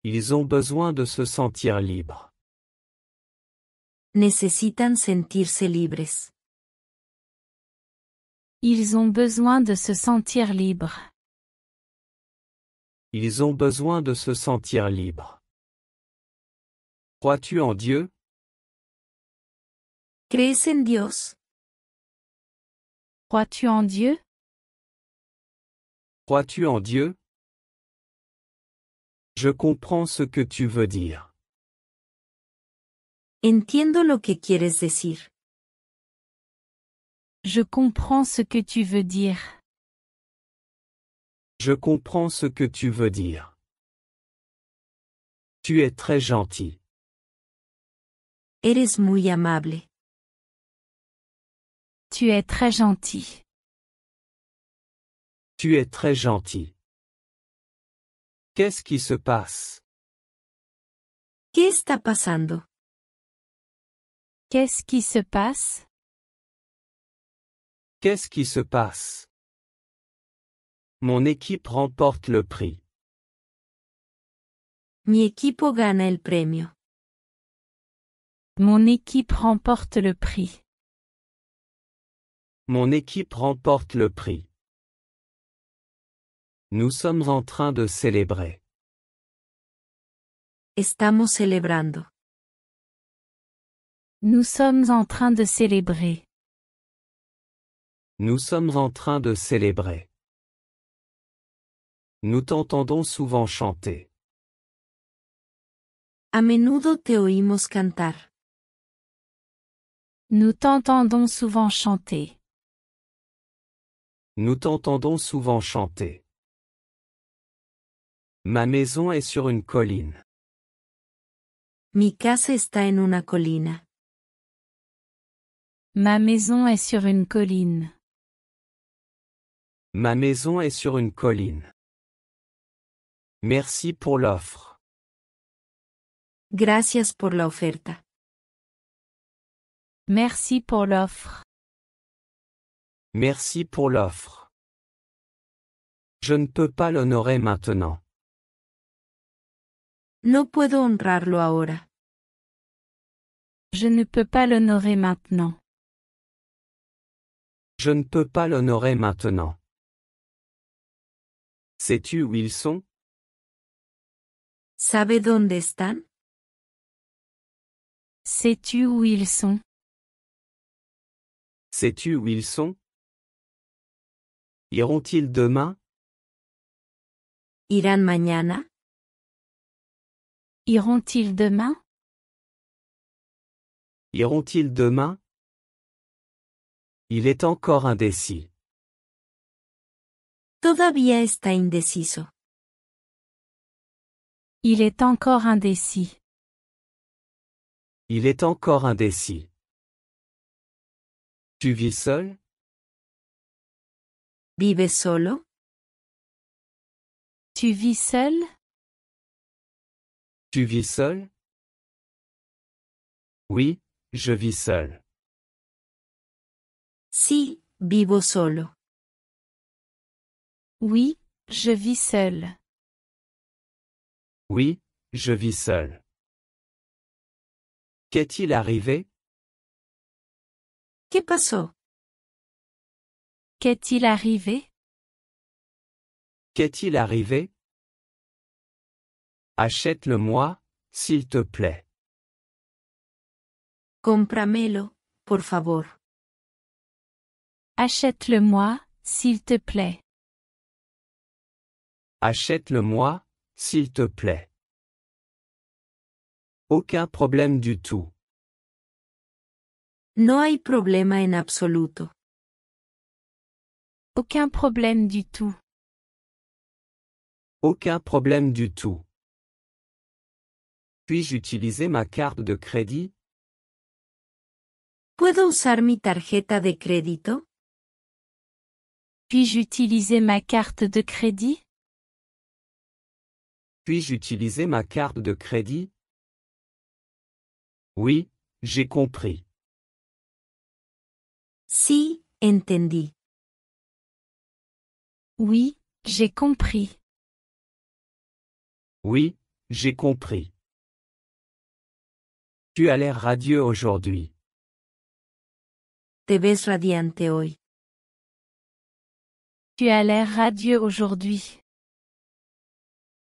Ils ont besoin de se sentir libres. Necesitan sentirse libres. Ils ont besoin de se sentir libres. Ils ont besoin de se sentir libres. Crois-tu en Dieu? ¿Crees en Dios? Crois-tu en Dieu? Crois-tu en Dieu? Je comprends ce que tu veux dire. Entiendo lo que quieres decir. Je comprends ce que tu veux dire. Je comprends ce que tu veux dire. Tu es très gentil. Eres muy amable. Tu es très gentil. Tu es très gentil. Qu'est-ce qui se passe? ¿Qué está pasando? Qu'est-ce qui se passe? Qu'est-ce qui se passe? Mon équipe remporte le prix. Mi equipo gana el premio. Mon équipe remporte le prix. Mon équipe remporte le prix. Nous sommes en train de célébrer. Estamos celebrando. Nous sommes en train de célébrer. Nous sommes en train de célébrer. Nous t'entendons souvent chanter. A menudo te oímos cantar. Nous t'entendons souvent chanter. Nous t'entendons souvent chanter. Ma maison est sur une colline. Mi casa está en una colina. Ma maison est sur une colline. Ma maison est sur une colline. Merci pour l'offre. Gracias por la oferta. Merci pour l'offre. Merci pour l'offre. Je ne peux pas l'honorer maintenant. No puedo honrarlo ahora. Je ne peux pas l'honorer maintenant. Je ne peux pas l'honorer maintenant. Sais-tu où ils sont? ¿Sabe dónde están? Sais-tu où ils sont? Sais-tu où ils sont? Iront-ils demain? ¿Irán mañana? Iront-ils demain? Iront-ils demain? Il est encore indécis. Todavía está indeciso. Il est encore indécis. Il est encore indécis. Tu vis seul? ¿Vives solo? Tu vis seul? Tu vis seul? Oui, je vis seul. Sí, vivo solo. Oui, je vis seul. Oui, je vis seul. Qu'est-il arrivé? ¿Qué pasó? Qu'est-il arrivé? Qu'est-il arrivé? Achète-le-moi, s'il te plaît. Cómpramelo, por favor. Achète-le-moi, s'il te plaît. Achète-le-moi, s'il te plaît. Aucun problème du tout. No hay problema en absoluto. Aucun problème du tout. Aucun problème du tout. Puis-je utiliser ma carte de crédit? ¿Puedo usar mi tarjeta de crédito? Puis-je utiliser ma carte de crédit? Puis-je utiliser ma carte de crédit? Oui, j'ai compris. Sí, entendí. Oui, j'ai compris. Oui, j'ai compris. Tu as l'air radieux aujourd'hui. Te ves radiante hoy. Tu as l'air radieux aujourd'hui.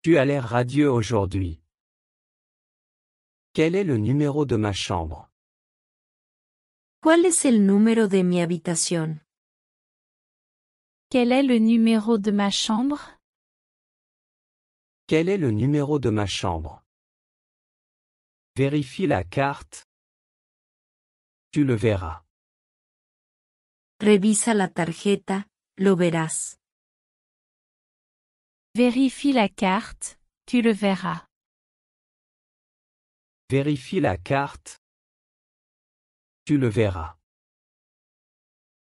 Tu as l'air radieux aujourd'hui. Quel est le numéro de ma chambre? ¿Cuál es el número de mi habitación? Quel est le numéro de ma chambre? Quel est le numéro de ma chambre? Vérifie la carte. Tu le verras. Revisa la tarjeta, lo verás. Vérifie la carte, tu le verras. Vérifie la carte. Tu le verras.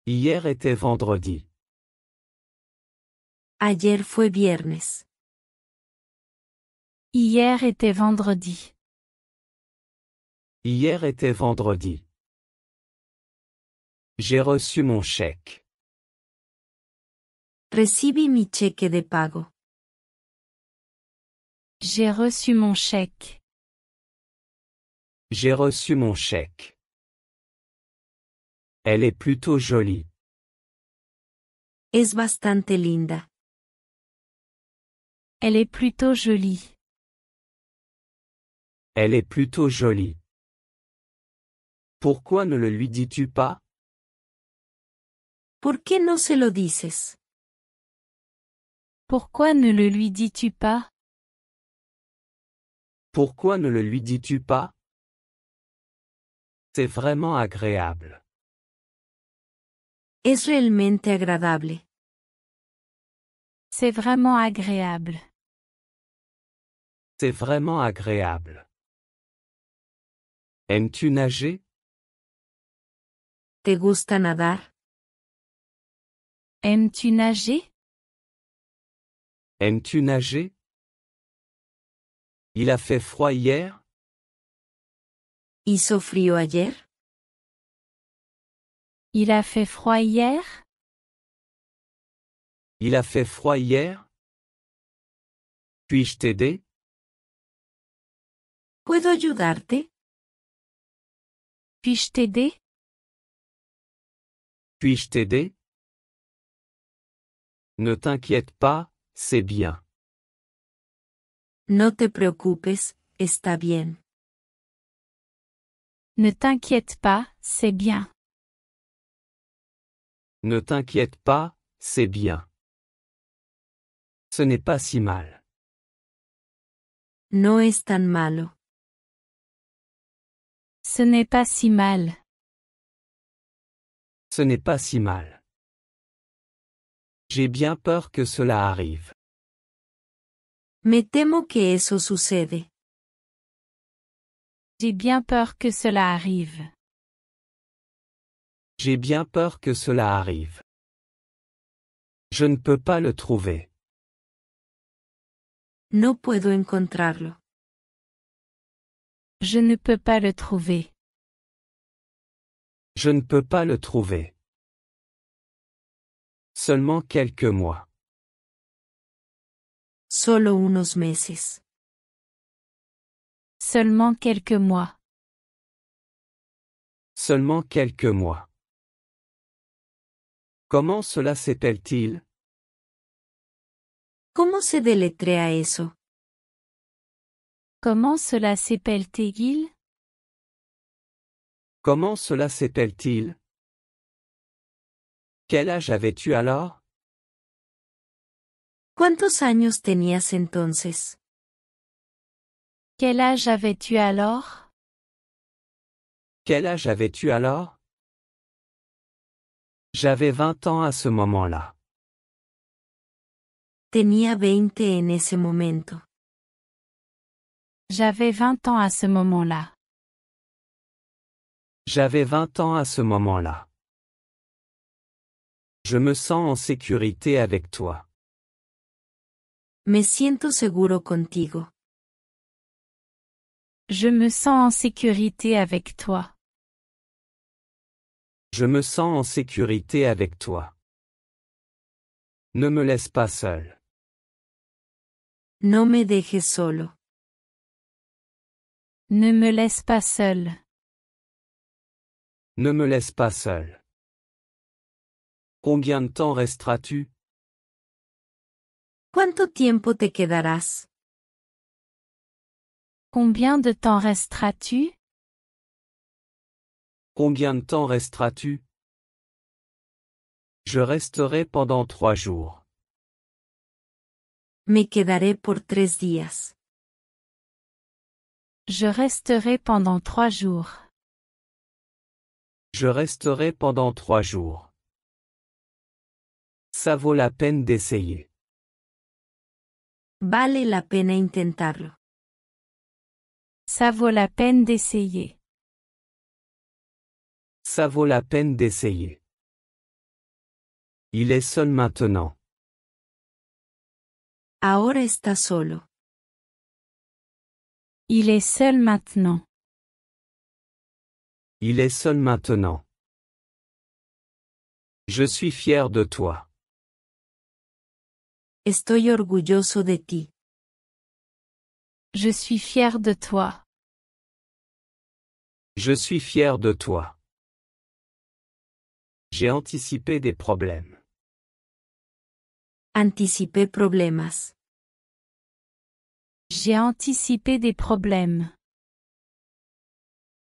Hier était vendredi. Ayer fue viernes. Hier était vendredi. Hier était vendredi. J'ai reçu mon chèque. Recibí mi cheque de pago. J'ai reçu mon chèque. J'ai reçu mon chèque. Elle est plutôt jolie. Es bastante linda. Elle est plutôt jolie. Elle est plutôt jolie. Pourquoi ne le lui dis-tu pas? ¿Por qué no se lo dices? Pourquoi ne le lui dis-tu pas? Pourquoi ne le lui dis-tu pas? C'est vraiment agréable. Es realmente agradable. C'est vraiment agréable. C'est vraiment agréable. Aimes-tu nager? ¿Te gusta nadar? Aimes-tu nager? Aimes-tu nager? Il a fait froid hier? ¿Hizo frío ayer? Il a fait froid hier? Il a fait froid hier? Puis-je t'aider? ¿Puedo ayudarte? Puis-je t'aider? Puis-je t'aider? Ne t'inquiète pas, c'est bien. No te preocupes, está bien. Ne t'inquiète pas, c'est bien. Ne t'inquiète pas, c'est bien. Ce n'est pas si mal. No es tan malo. Ce n'est pas si mal. Ce n'est pas si mal. J'ai bien peur que cela arrive. Me temo que eso sucede. J'ai bien peur que cela arrive. J'ai bien peur que cela arrive. Je ne peux pas le trouver. No puedo encontrarlo. Je ne peux pas le trouver. Je ne peux pas le trouver. Seulement quelques mois. Solo unos meses. Seulement quelques mois. Seulement quelques mois. Comment cela s'appelle-t-il? ¿Cómo se deletrea eso? Comment cela s'appelle-t-il? Comment cela s'appelle-t-il? Quel âge avais-tu alors? ¿Cuántos años tenías entonces? Quel âge avais-tu alors? Quel âge avais-tu alors? J'avais 20 ans à ce moment-là. Tenía 20 en ese momento. J'avais 20 ans à ce moment-là. J'avais 20 ans à ce moment-là. Je me sens en sécurité avec toi. Me siento seguro contigo. Je me sens en sécurité avec toi. Je me sens en sécurité avec toi. Ne me laisse pas seul. No me dejes solo. Ne me laisse pas seul. Ne me laisse pas seul. Combien de temps resteras-tu? ¿Cuánto tiempo te quedarás? Combien de temps resteras-tu? Combien de temps resteras-tu? Je resterai pendant 3 jours. Me quedaré por 3 días. Je resterai pendant 3 jours. Je resterai pendant 3 jours. Ça vaut la peine d'essayer. Vale la pena intentarlo. Ça vaut la peine d'essayer. Ça vaut la peine d'essayer. Il est seul maintenant. Ahora está solo. Il est seul maintenant. Il est seul maintenant. Je suis fier de toi. Estoy orgulloso de ti. Je suis fier de toi. Je suis fier de toi. J'ai anticipé des problèmes. Anticipé problemas. J'ai anticipé des problèmes.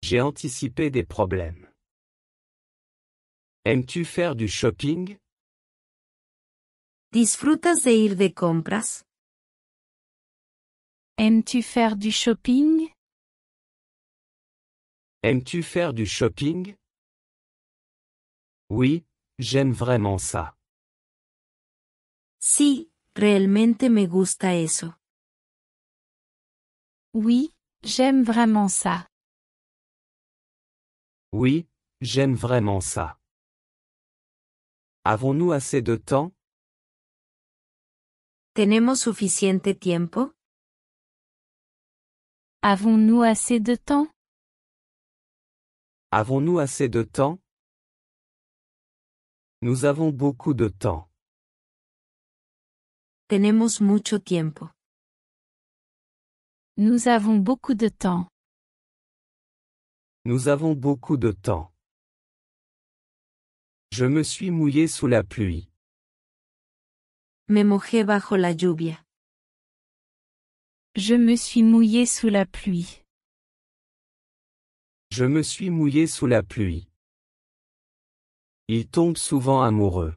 J'ai anticipé des problèmes. Aimes-tu faire du shopping? ¿Disfrutas de ir de compras? Aimes-tu faire du shopping? Aimes-tu faire du shopping? Oui, j'aime vraiment ça. Sí, realmente me gusta eso. Oui, j'aime vraiment ça. Oui, j'aime vraiment ça. Avons-nous assez de temps? ¿Tenemos suficiente tiempo? Avons-nous assez de temps? Avons-nous assez de temps? Nous avons beaucoup de temps. Tenemos mucho tiempo. Nous avons beaucoup de temps. Nous avons beaucoup de temps. Je me suis mouillé sous la pluie. Me mojé bajo la lluvia. Je me suis mouillé sous la pluie. Je me suis mouillé sous la pluie. Il tombe souvent amoureux.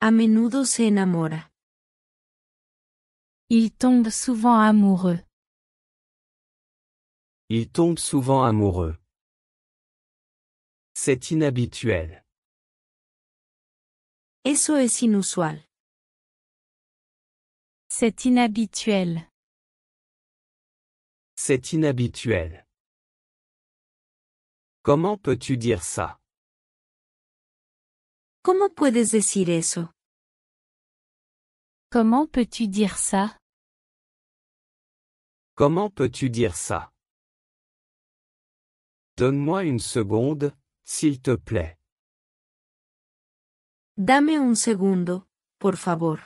A menudo se enamora. Il tombe souvent amoureux. Il tombe souvent amoureux. C'est inhabituel. Eso es inusual. C'est inhabituel. C'est inhabituel. Comment peux-tu dire ça? ¿Cómo puedes decir eso? Comment peux-tu dire ça? Comment peux-tu dire ça? Donne-moi une seconde, s'il te plaît. Dame un segundo, por favor.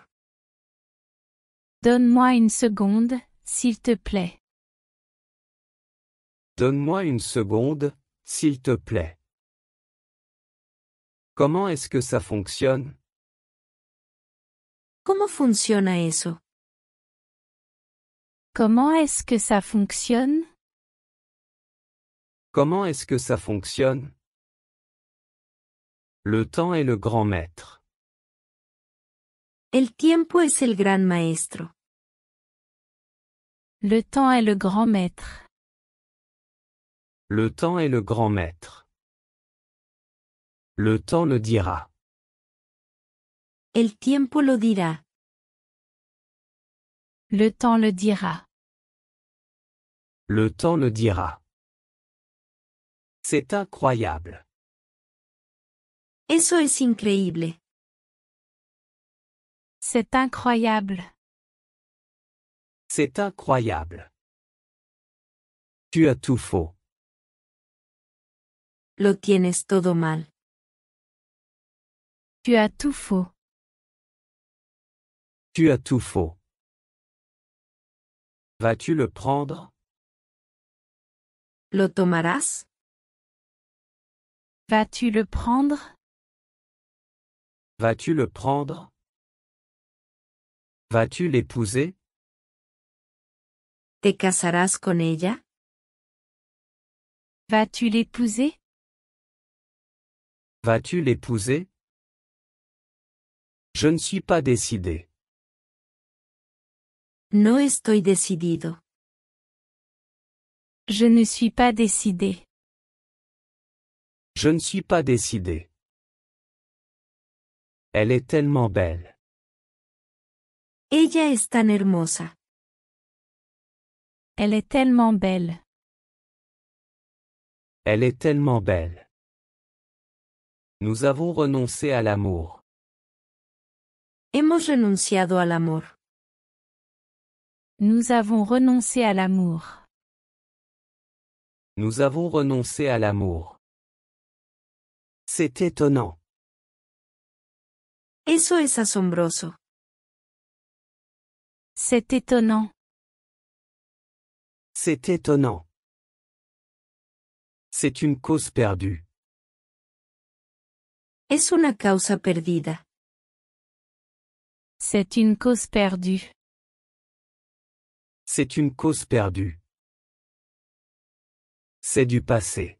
Donne-moi une seconde, s'il te plaît. Donne-moi une seconde, s'il te plaît. Comment est-ce que ça fonctionne? ¿Cómo funciona eso? Comment est-ce que ça fonctionne? Comment est-ce que ça fonctionne? Le temps est le grand maître. El tiempo es el gran maestro. Le temps est le grand maître. Le temps est le grand maître. Le temps le dira. El tiempo lo dirá. Le temps le dira. Le temps le dira. C'est incroyable. Eso es increíble. C'est incroyable. C'est incroyable. Tu as tout faux. Lo tienes todo mal. Tu as tout faux. Tu as tout faux. Vas-tu le prendre? ¿Lo tomarás? Vas-tu le prendre? Vas-tu le prendre? Vas-tu l'épouser? ¿Te casarás con ella? Vas-tu l'épouser? Vas-tu l'épouser? Je ne suis pas décidé. No estoy decidido. Je ne suis pas décidé. Je ne suis pas décidé. Elle est tellement belle. Ella es tan hermosa. Elle est tellement belle. Elle est tellement belle. Nous avons renoncé à l'amour. Hemos renunciado al amor. Nous avons renoncé à l'amour. Nous avons renoncé à l'amour. C'est étonnant. Eso es asombroso. C'est étonnant. C'est étonnant. C'est une cause perdue. Es una causa perdida. C'est une cause perdue. C'est une cause perdue. C'est du passé.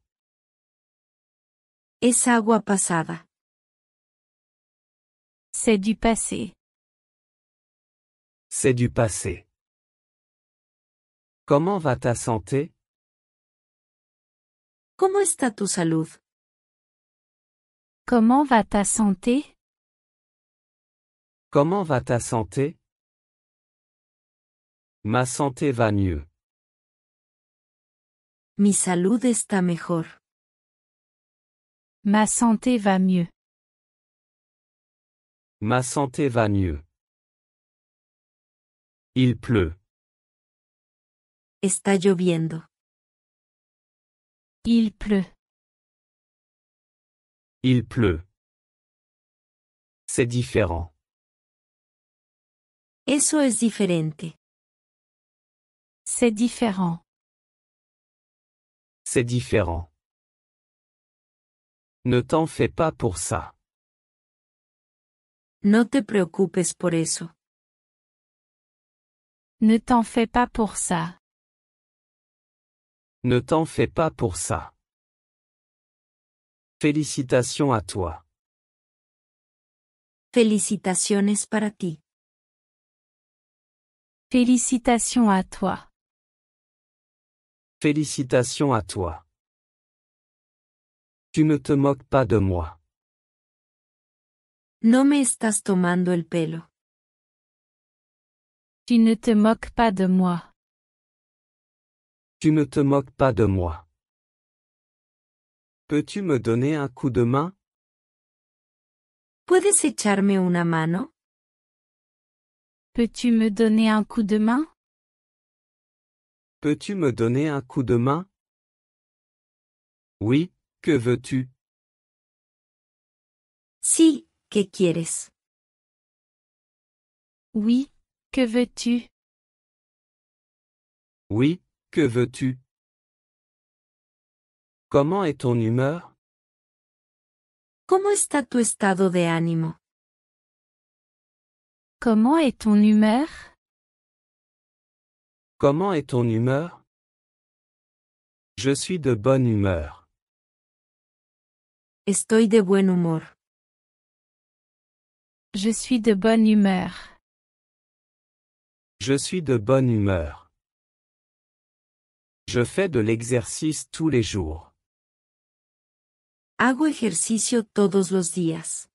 Es agua pasada. C'est du passé. C'est du passé. Comment va ta santé? ¿Cómo está tu salud? Comment va ta santé? Comment va ta santé? Ma santé va mieux. Mi salud está mejor. Ma santé va mieux. Ma santé va mieux. Il pleut. Está lloviendo. Il pleut. Il pleut. C'est différent. Eso es diferente. C'est différent. C'est différent. Ne t'en fais pas pour ça. No te preocupes por eso. Ne t'en fais pas pour ça. Ne t'en fais pas pour ça. Félicitations à toi. Felicitaciones para ti. Félicitations à toi. Félicitations à toi. Tu ne te moques pas de moi. No me estás tomando el pelo. Tu ne te moques pas de moi. Tu ne te moques pas de moi. Peux-tu me donner un coup de main? ¿Puedes echarme una mano? Peux-tu me donner un coup de main? Peux-tu me donner un coup de main? Oui, que veux-tu? Sí, ¿qué quieres? Oui, que veux-tu? Oui, que veux-tu? Comment est ton humeur? ¿Cómo está tu estado de ánimo? Comment est ton humeur? Comment est ton humeur? Je suis de bonne humeur. Estoy de buen humor. Je suis de bonne humeur. Je suis de bonne humeur. Je fais de l'exercice tous les jours. Hago ejercicio todos los días.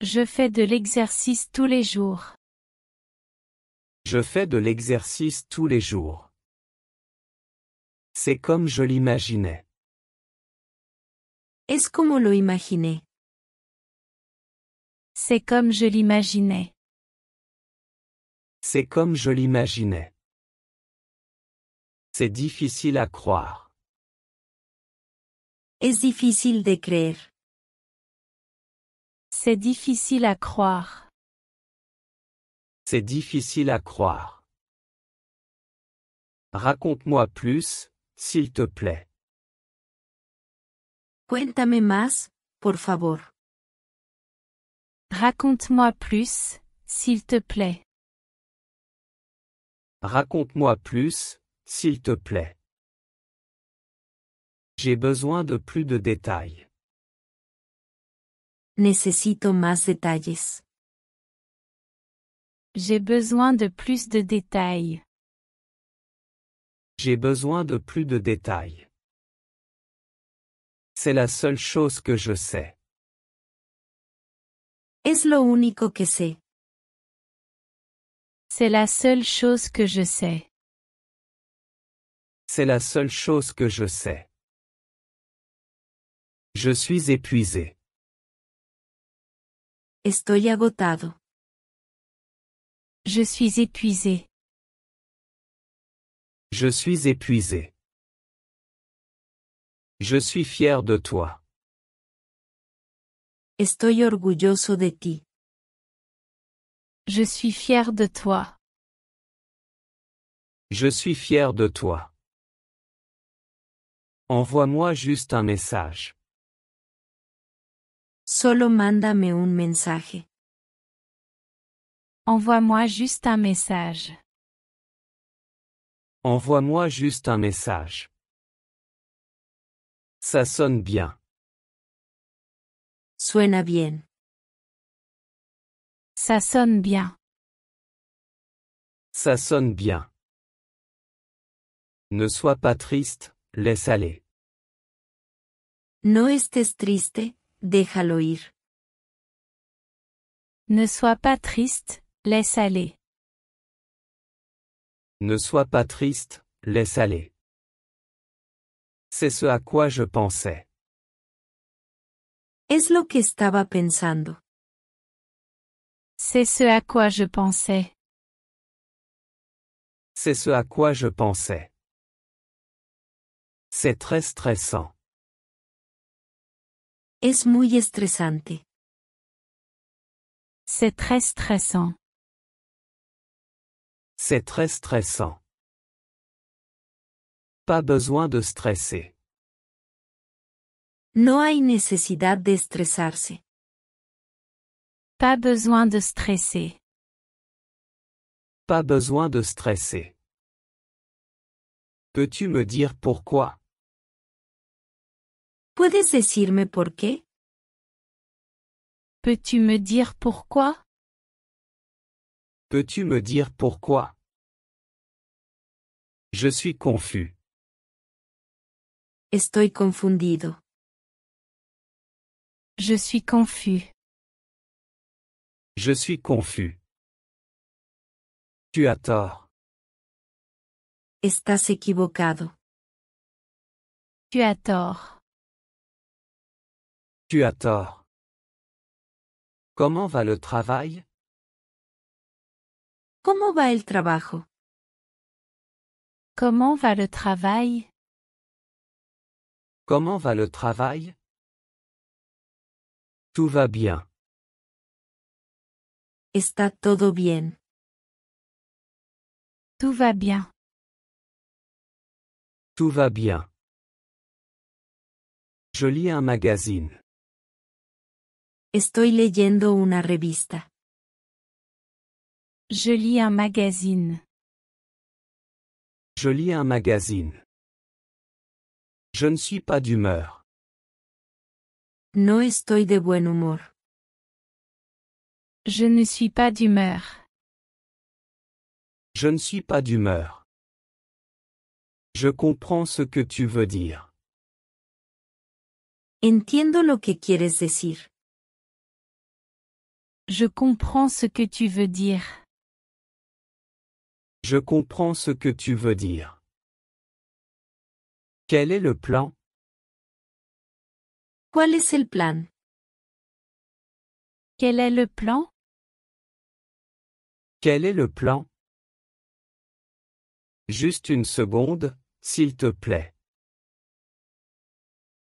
Je fais de l'exercice tous les jours. Je fais de l'exercice tous les jours. C'est comme je l'imaginais. Es como lo imaginé. C'est comme je l'imaginais. C'est comme je l'imaginais. C'est difficile à croire. Es difícil de creer. C'est difficile à croire. C'est difficile à croire. Raconte-moi plus, s'il te plaît. Cuéntame más, por favor. Raconte-moi plus, s'il te plaît. Raconte-moi plus, s'il te plaît. J'ai besoin de plus de détails. Necesito más detalles. J'ai besoin de plus de détails. J'ai besoin de plus de détails. C'est la seule chose que je sais. Es lo único que sé. C'est la seule chose que je sais. C'est la seule chose que je sais. Je suis épuisé. Estoy agotado. Je suis épuisé. Je suis épuisé. Je suis fier de toi. Estoy orgulloso de ti. Je suis fier de toi. Je suis fier de toi. Envoie-moi juste un message. Solo mándame un mensaje. Envoie-moi juste un message. Envoie-moi juste un message. Ça sonne bien. Suena bien. Ça sonne bien. Ça sonne bien. Ne sois pas triste, laisse aller. No estés triste, déjalo ir. Ne sois pas triste, laisse aller. Ne sois pas triste, laisse aller. C'est ce à quoi je pensais. Es lo que estaba pensando. C'est ce à quoi je pensais. C'est ce à quoi je pensais. C'est très stressant. Es muy estresante. C'est très stressant. C'est très stressant. Pas besoin de stresser. No hay necesidad de estresarse. Pas besoin de stresser. Pas besoin de stresser. Peux-tu me dire pourquoi? ¿Puedes decirme por qué? Peux-tu me dire pourquoi? Peux-tu me dire pourquoi? Je suis confus. Estoy confundido. Je suis confus. Je suis confus. Tu as tort. Estás equivocado. Tu as tort. Tu as tort. Comment va le travail? ¿Cómo va el trabajo? Comment va le travail? Comment va le travail? Tout va bien. Está todo bien. Tout va bien. Tout va bien. Je lis un magazine. Estoy leyendo una revista. Je lis un magazine. Je lis un magazine. Je ne suis pas d'humeur. No estoy de buen humor. Je ne suis pas d'humeur. Je ne suis pas d'humeur. Je comprends ce que tu veux dire. Entiendo lo que quieres decir. Je comprends ce que tu veux dire. Je comprends ce que tu veux dire. Quel est le plan? ¿Cuál es el plan? Quel est le plan? Quel est le plan? Juste une seconde, s'il te plaît.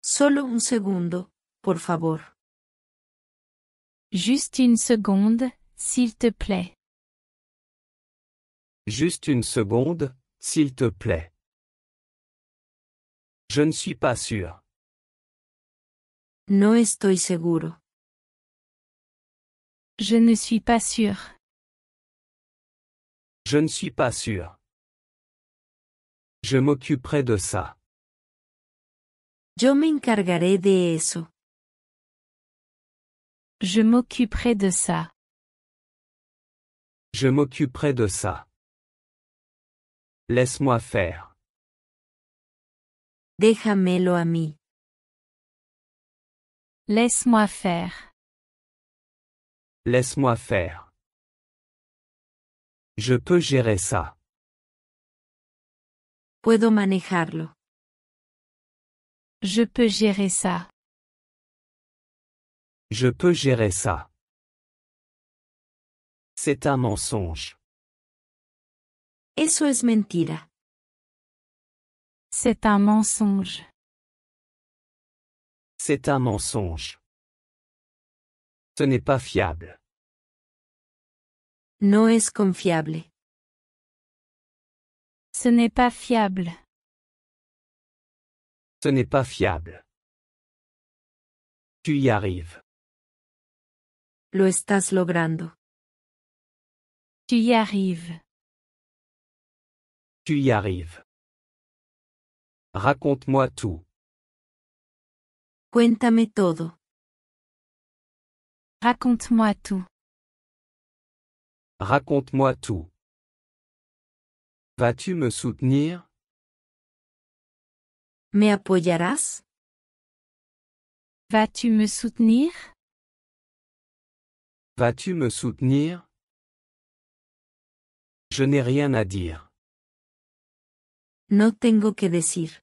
Solo un segundo, por favor. Juste une seconde, s'il te plaît. Juste une seconde, s'il te plaît. Je ne suis pas sûr. No estoy seguro. Je ne suis pas sûr. Je ne suis pas sûr. Je m'occuperai de ça. Yo me encargaré de eso. Je m'occuperai de ça. Je m'occuperai de ça. Laisse-moi faire. Déjamelo a mí. Laisse-moi faire. Laisse-moi faire. Je peux gérer ça. Puedo manejarlo. Je peux gérer ça. Je peux gérer ça. C'est un mensonge. Eso es mentira. C'est un mensonge. C'est un mensonge. Ce n'est pas fiable. No es confiable. Ce n'est pas fiable. Ce n'est pas fiable. Tu y arrives. Lo estás logrando. Tu y arrives. Tu y arrives. Raconte-moi tout. Cuéntame todo. Raconte-moi tout. Raconte-moi tout. Vas-tu me soutenir? ¿Me apoyarás? Vas-tu me soutenir? Vas-tu me soutenir? Je n'ai rien à dire. No tengo que decir.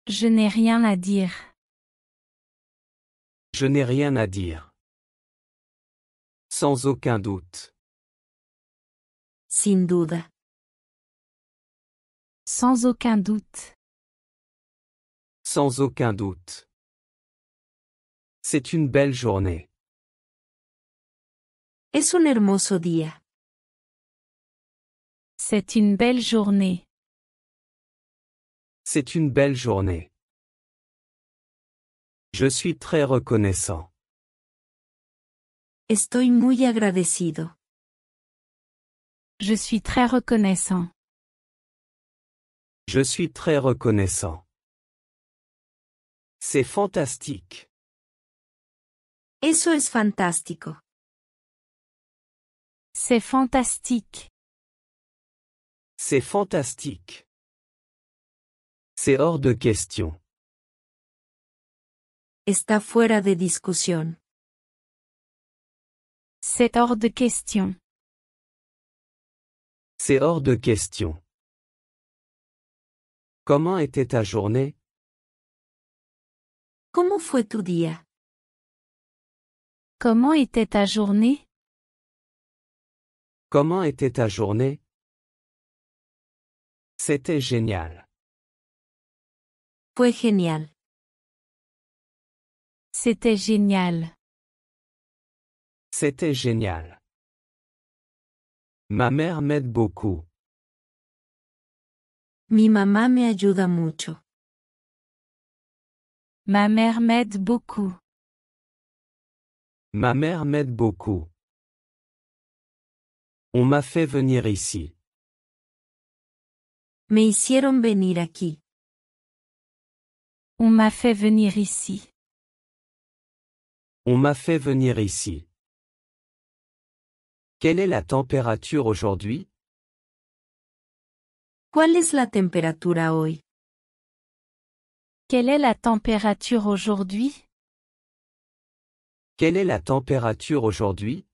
Je n'ai rien à dire. Je n'ai rien à dire. Sans aucun doute. Sin duda. Sans aucun doute. Sans aucun doute. C'est une belle journée. Es un hermoso día. C'est une belle journée. C'est une belle journée. Je suis très reconnaissant. Estoy muy agradecido. Je suis très reconnaissant. Je suis très reconnaissant. C'est fantastique. Eso es fantástico. C'est fantastique. C'est fantastique. C'est hors de question. Está fuera de discusión. C'est hors de question. C'est hors de question. Comment était ta journée? ¿Cómo fue tu día? Comment était ta journée? Comment était ta journée? C'était génial. Fue genial. C'était génial. C'était génial. Ma mère m'aide beaucoup. Mi mamá me ayuda mucho. Ma mère m'aide beaucoup. Ma mère m'aide beaucoup. On m'a fait venir ici. Me hicieron venir aquí. On m'a fait venir ici. On m'a fait venir ici. Quelle est la température aujourd'hui? ¿Cuál es la temperatura hoy? Quelle est la température aujourd'hui? Quelle est la température aujourd'hui?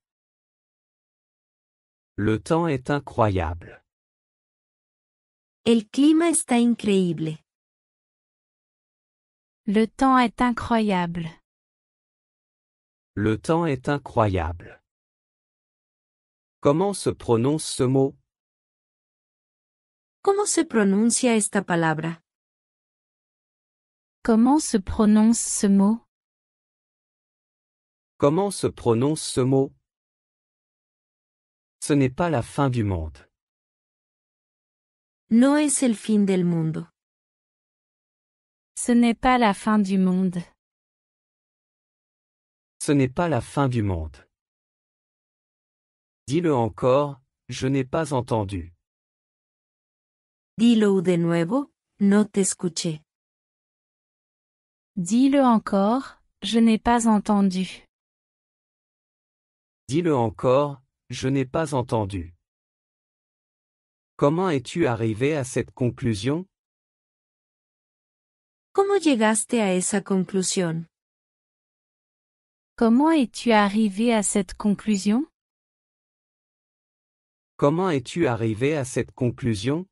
Le temps est incroyable. El clima está increíble. Le temps est incroyable. Le temps est incroyable. Comment se prononce ce mot? ¿Cómo se pronuncia esta palabra? Comment se prononce ce mot? Comment se prononce ce mot? Ce n'est pas la fin du monde. No es el fin del mundo. Ce n'est pas la fin du monde. Ce n'est pas la fin du monde. Dis-le encore, je n'ai pas entendu. Dilo de nuevo, no te escuché. Dis-le encore, je n'ai pas entendu. Dis-le encore, je n'ai pas entendu. Comment es-tu arrivé à cette conclusion? ¿Cómo llegaste a esa conclusión? Comment es-tu arrivé à cette conclusion? Comment es-tu arrivé à cette conclusion?